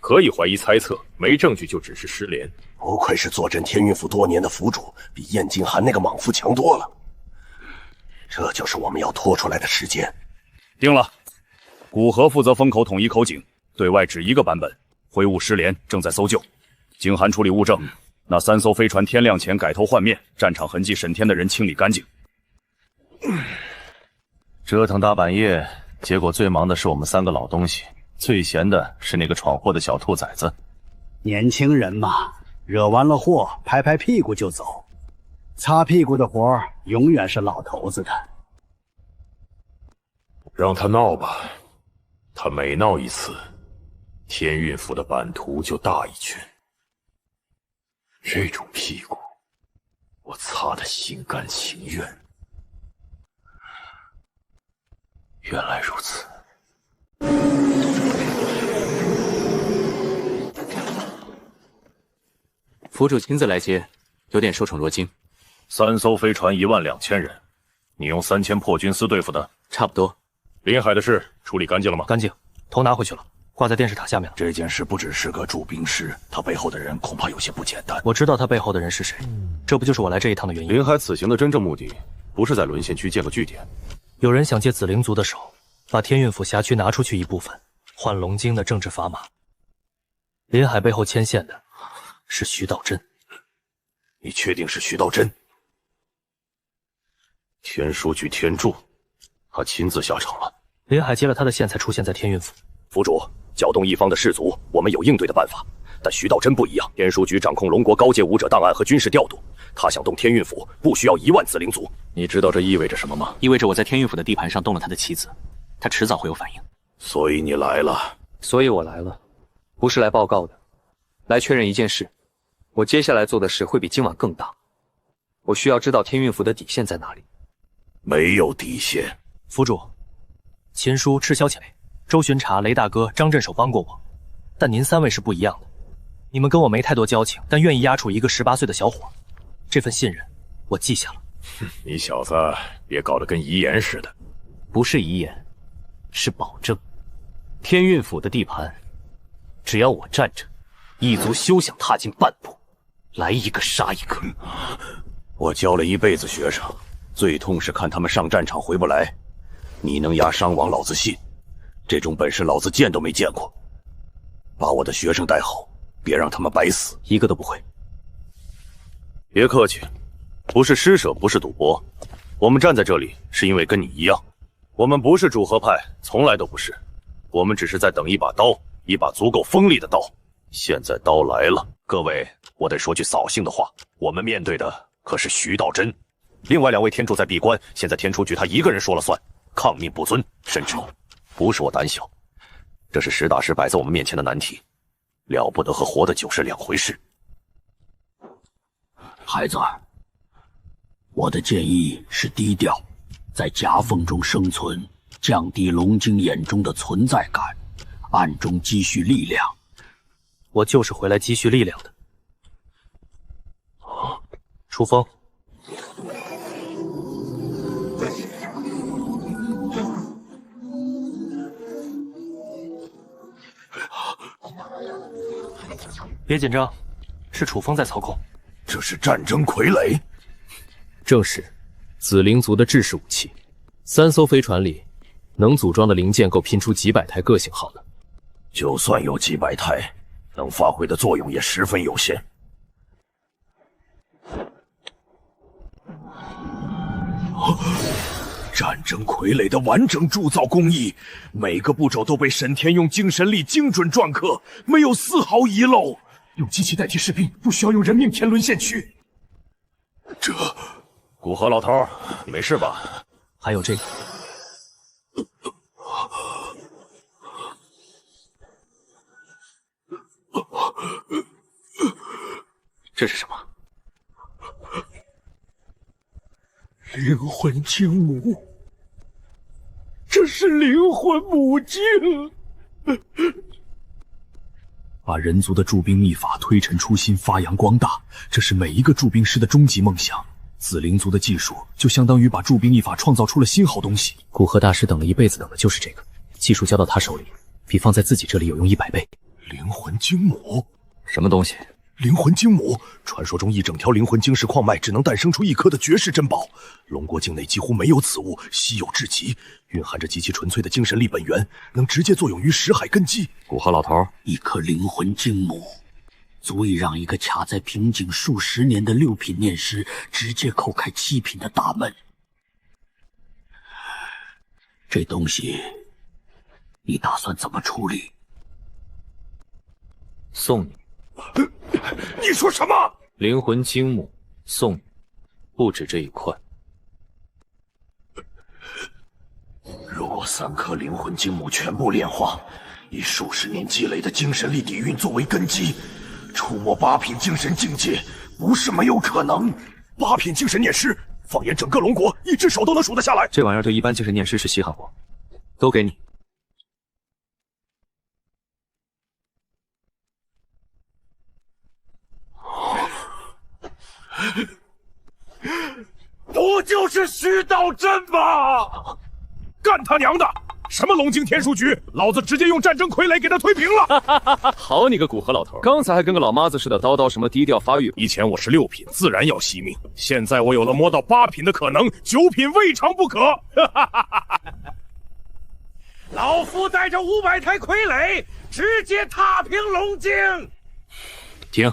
可以怀疑猜测，没证据就只是失联。不愧是坐镇天运府多年的府主，比燕京寒那个莽夫强多了。这就是我们要拖出来的时间。定了，古河负责封口统一口井，对外只一个版本。灰雾失联，正在搜救。京寒处理物证，那3艘飞船天亮前改头换面，战场痕迹沈天的人清理干净。折腾大半夜，结果最忙的是我们3个老东西，最闲的是那个闯祸的小兔崽子。年轻人嘛，惹完了祸，拍拍屁股就走。擦屁股的活永远是老头子的。让他闹吧，他每闹一次，天运府的版图就大一圈。这种屁股，我擦得心甘情愿。原来如此。府主亲自来接，有点受宠若惊。3艘飞船12000人，你用3000破军司对付的？差不多。临海的事处理干净了吗？干净，头拿回去了，挂在电视塔下面了。这件事不只是个驻兵师，他背后的人恐怕有些不简单。我知道他背后的人是谁，这不就是我来这一趟的原因。临海此行的真正目的，不是在沦陷区建个据点。有人想借紫灵族的手，把天运府辖区拿出去一部分，换龙京的政治砝码。临海背后牵线的是徐道真。你确定是徐道真？天书局天柱，他亲自下场了。临海接了他的线，才出现在天运府。府主，搅动一方的士族，我们有应对的办法。但徐道真不一样，天书局掌控龙国高阶武者档案和军事调度，他想动天运府，不需要1万紫灵族。你知道这意味着什么吗？意味着我在天运府的地盘上动了他的棋子，他迟早会有反应。所以你来了。所以我来了，不是来报告的，来确认一件事。我接下来做的事会比今晚更大。我需要知道天运府的底线在哪里。没有底线。府主，秦叔、赤霄前辈、周巡查、雷大哥、张镇守帮过我，但您3位是不一样的。你们跟我没太多交情，但愿意押处一个18岁的小伙，这份信任我记下了。你小子别搞得跟遗言似的。不是遗言，是保证。天运府的地盘，只要我站着，异族休想踏进半步，来一个杀一个。我教了一辈子学生，最痛是看他们上战场回不来。你能压伤亡，老子信。这种本事老子见都没见过。把我的学生带好，别让他们白死，一个都不会。别客气，不是施舍，不是赌博，我们站在这里是因为跟你一样，我们不是主和派，从来都不是，我们只是在等一把刀，一把足够锋利的刀。现在刀来了，各位，我得说句扫兴的话，我们面对的可是徐道真，另外2位天柱在闭关，现在天出局他一个人说了算，抗命不尊，甚至不是我胆小，这是实打实摆在我们面前的难题。了不得和活得久是两回事。孩子，我的建议是低调，在夹缝中生存，降低龙晶眼中的存在感，暗中积蓄力量。我就是回来积蓄力量的。楚风，别紧张，是楚风在操控。这是战争傀儡，正是紫灵族的制式武器。3艘飞船里，能组装的零件够拼出几百台各型号的。就算有几百台，能发挥的作用也十分有限。战争傀儡的完整铸造工艺，每个步骤都被沈天用精神力精准篆刻，没有丝毫遗漏。用机器代替士兵，不需要用人命填沦陷区。这，古河老头，你没事吧？还有这个，这是什么？灵魂精母，这是灵魂母镜。把人族的铸兵秘法推陈出新，发扬光大，这是每一个铸兵师的终极梦想。紫灵族的技术就相当于把铸兵秘法创造出了新好东西。古河大师等了一辈子，等的就是这个。技术交到他手里，比放在自己这里有用100倍。灵魂精母，什么东西？灵魂精母，传说中一整条灵魂晶石矿脉只能诞生出1颗的绝世珍宝。龙国境内几乎没有此物，稀有至极，蕴含着极其纯粹的精神力本源，能直接作用于识海根基。古河老头，1颗灵魂精母，足以让一个卡在瓶颈数十年的6品念师直接叩开7品的大门。这东西，你打算怎么处理？送你。你说什么？灵魂精母送你，不止这1块。如果3颗灵魂精母全部炼化，以数十年积累的精神力底蕴作为根基，触摸8品精神境界不是没有可能。8品精神念师，放眼整个龙国，1只手都能数得下来。这玩意儿对一般精神念师是稀罕货，都给你。不就是虚道阵吗？干他娘的！什么龙晶天书局，老子直接用战争傀儡给他推平了！好你个古河老头，刚才还跟个老妈子似的叨叨什么低调发育。以前我是6品，自然要惜命。现在我有了摸到8品的可能，9品未尝不可。老夫带着500台傀儡，直接踏平龙境。停！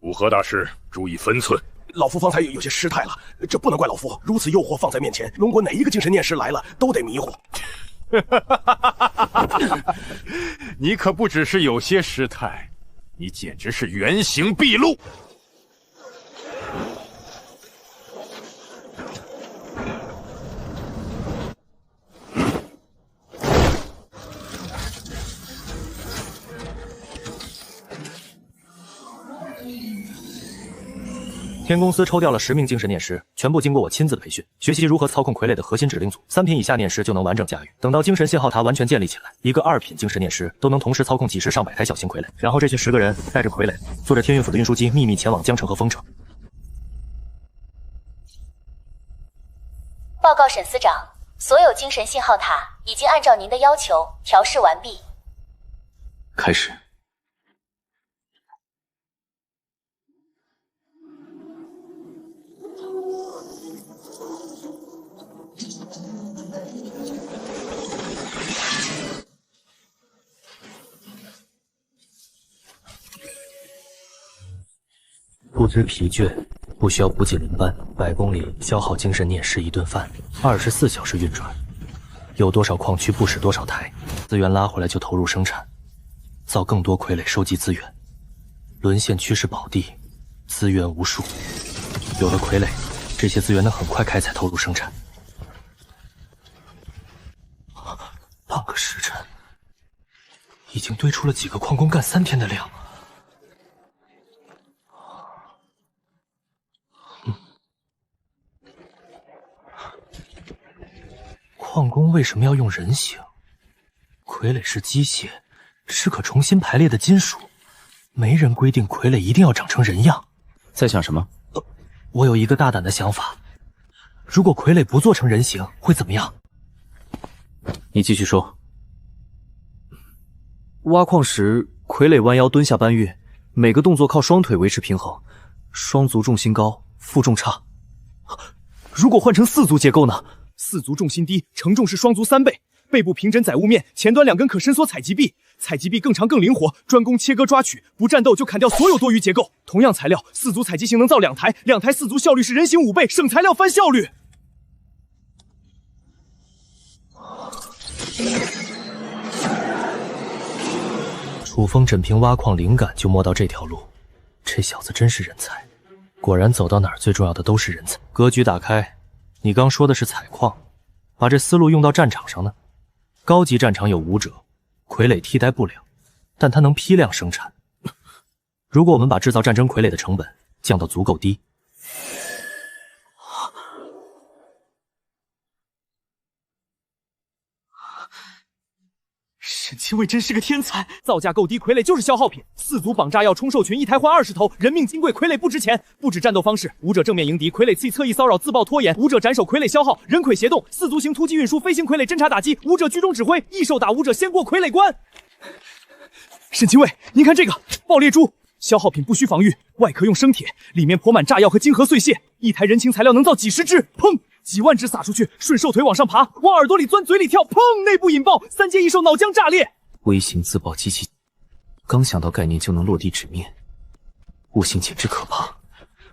古河大师，注意分寸。老夫方才有些失态了，这不能怪老夫。如此诱惑放在面前，龙国哪一个精神念师来了都得迷糊。你可不只是有些失态，你简直是原形毕露。天公司抽调了10名精神念师，全部经过我亲自培训，学习如何操控傀儡的核心指令组。3品以下念师就能完整驾驭。等到精神信号塔完全建立起来，一个2品精神念师都能同时操控几十上百台小型傀儡。然后这些10个人带着傀儡，坐着天运府的运输机，秘密前往江城和丰城。报告沈司长，所有精神信号塔已经按照您的要求调试完毕。开始。不知疲倦，不需要补给轮班，100公里消耗精神念师1顿饭，24小时运转。有多少矿区不使多少台，资源拉回来就投入生产，造更多傀儡收集资源。沦陷区是宝地，资源无数。有了傀儡，这些资源能很快开采投入生产。半个时辰，已经堆出了几个矿工干3天的量。矿工为什么要用人形？傀儡是机械，是可重新排列的金属，没人规定傀儡一定要长成人样。在想什么？我有一个大胆的想法，如果傀儡不做成人形，会怎么样？你继续说。挖矿时，傀儡弯腰蹲下搬运，每个动作靠双腿维持平衡，双足重心高，负重差。如果换成4足结构呢？4足重心低，承重是双足3倍，背部平整载物面，前端2根可伸缩采集臂，采集臂更长更灵活，专攻切割抓取，不战斗就砍掉所有多余结构。同样材料，4足采集型能造2台，2台4足效率是人形5倍，省材料翻效率。楚风枕凭挖矿灵感就摸到这条路，这小子真是人才。果然走到哪儿，最重要的都是人才。格局打开，你刚说的是采矿，把这思路用到战场上呢？高级战场有武者，傀儡替代不了，但它能批量生产。如果我们把制造战争傀儡的成本降到足够低，沈清卫真是个天才，造价够低，傀儡就是消耗品。4足绑炸药冲兽群，1台换20头，人命金贵，傀儡不值钱。不止战斗方式，武者正面迎敌，傀怼侧翼骚扰，自爆拖延；武者斩首，傀儡消耗，人傀协动。4足型突击运输，飞行傀儡侦察打击，武者居中指挥，异兽打武者先过傀儡关。沈清卫，您看这个爆裂珠，消耗品不需防御，外壳用生铁，里面铺满炸药和金核碎屑，1台人形材料能造几10只，砰！几万只撒出去，顺兽腿往上爬，往耳朵里钻，嘴里跳，砰！内部引爆，3阶异兽脑浆炸裂。微型自爆机器，刚想到概念就能落地纸面，悟性简直可怕。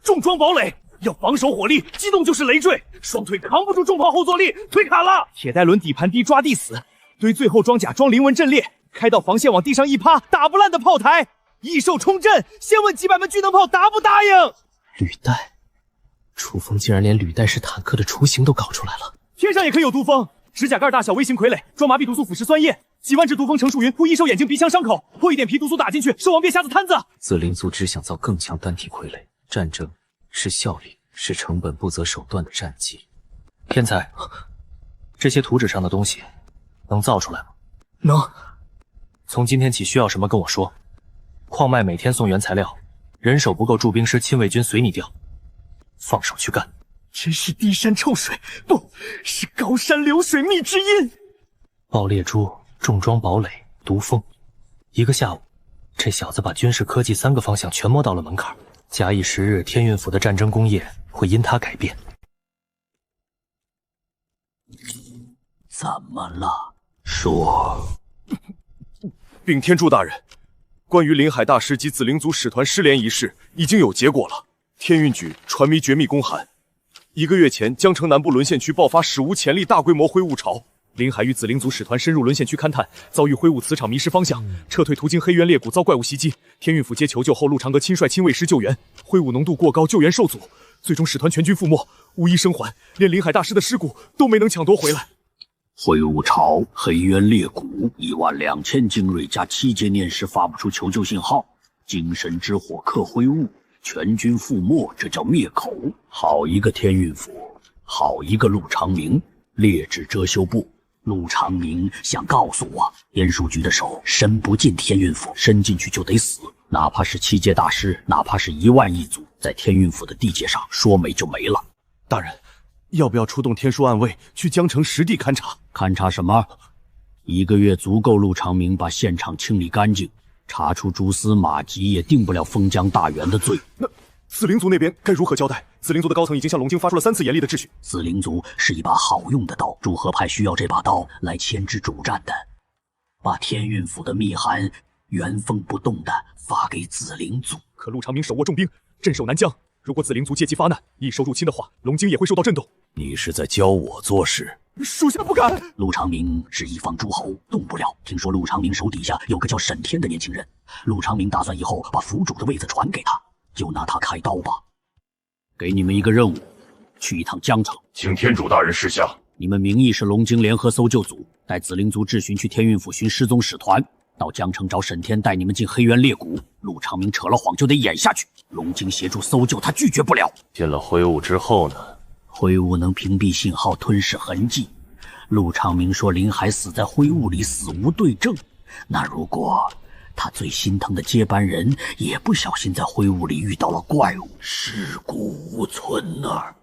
重装堡垒要防守火力，机动就是累赘，双腿扛不住重炮后坐力，腿砍了。铁带轮底盘低抓地死，堆最后装甲装灵纹阵列，开到防线往地上一趴，打不烂的炮台。异兽冲阵，先问几百门巨能炮答不答应？履带。楚风竟然连履带式坦克的雏形都搞出来了。天上也可以有毒蜂，指甲盖大小微型傀儡，装麻痹毒素腐蚀酸液，几万只毒蜂成树云，扑异兽眼睛鼻腔伤口，泼一点皮毒素打进去，兽王变瞎子摊子。紫灵族只想造更强单体傀儡，战争是效率，是成本不择手段的战绩。天才，这些图纸上的东西能造出来吗？能。从今天起需要什么跟我说。矿脉每天送原材料，人手不够，驻兵师亲卫军随你调。放手去干！真是低山臭水，不是高山流水觅知音。爆裂珠、重装堡垒、毒蜂，1个下午，这小子把军事科技3个方向全摸到了门槛。假以时日，天运府的战争工业会因他改变。怎么了？说。禀天柱大人，关于临海大师及紫灵族使团失联一事已经有结果了。天运局传迷绝密公函，1个月前，江城南部沦陷区爆发史无前例大规模灰雾潮。临海与紫灵族使团深入沦陷区勘探，遭遇灰雾磁场迷失方向，撤退途经黑渊裂谷遭怪物袭击。天运府接求救后，陆长阁亲率亲卫师救援，灰雾浓度过高，救援受阻，最终使团全军覆没，无一生还，连临海大师的尸骨都没能抢夺回来。灰雾潮、黑渊裂谷，12000精锐加7阶念师发不出求救信号，精神之火克灰雾。全军覆没，这叫灭口。好一个天运府，好一个陆长明，劣质遮羞布。陆长明想告诉我，天书局的手伸不进天运府，伸进去就得死。哪怕是7阶大师，哪怕是1万1族，在天运府的地界上说没就没了。大人，要不要出动天书暗卫去江城实地勘察？勘察什么？1个月足够陆长明把现场清理干净。查出蛛丝马迹也定不了封疆大员的罪。那紫灵族那边该如何交代？紫灵族的高层已经向龙京发出了3次严厉的秩序。紫灵族是一把好用的刀，主和派需要这把刀来牵制主战的。把天运府的密函原封不动的发给紫灵族。可陆长明手握重兵，镇守南疆，如果紫灵族借机发难，一手入侵的话，龙京也会受到震动。你是在教我做事？属下不敢。陆长明是一方诸侯，动不了。听说陆长明手底下有个叫沈天的年轻人，陆长明打算以后把府主的位子传给他，就拿他开刀吧。给你们一个任务，去一趟江城。请天主大人示下。你们名义是龙京联合搜救组，带紫灵族智询去天运府寻失踪使团，到江城找沈天带你们进黑渊裂谷。陆长明扯了谎就得演下去。龙晶协助搜救，他拒绝不了。进了灰雾之后呢？灰雾能屏蔽信号，吞噬痕迹。陆长明说林海死在灰雾里，死无对证。那如果他最心疼的接班人也不小心在灰雾里遇到了怪物，尸骨无存啊！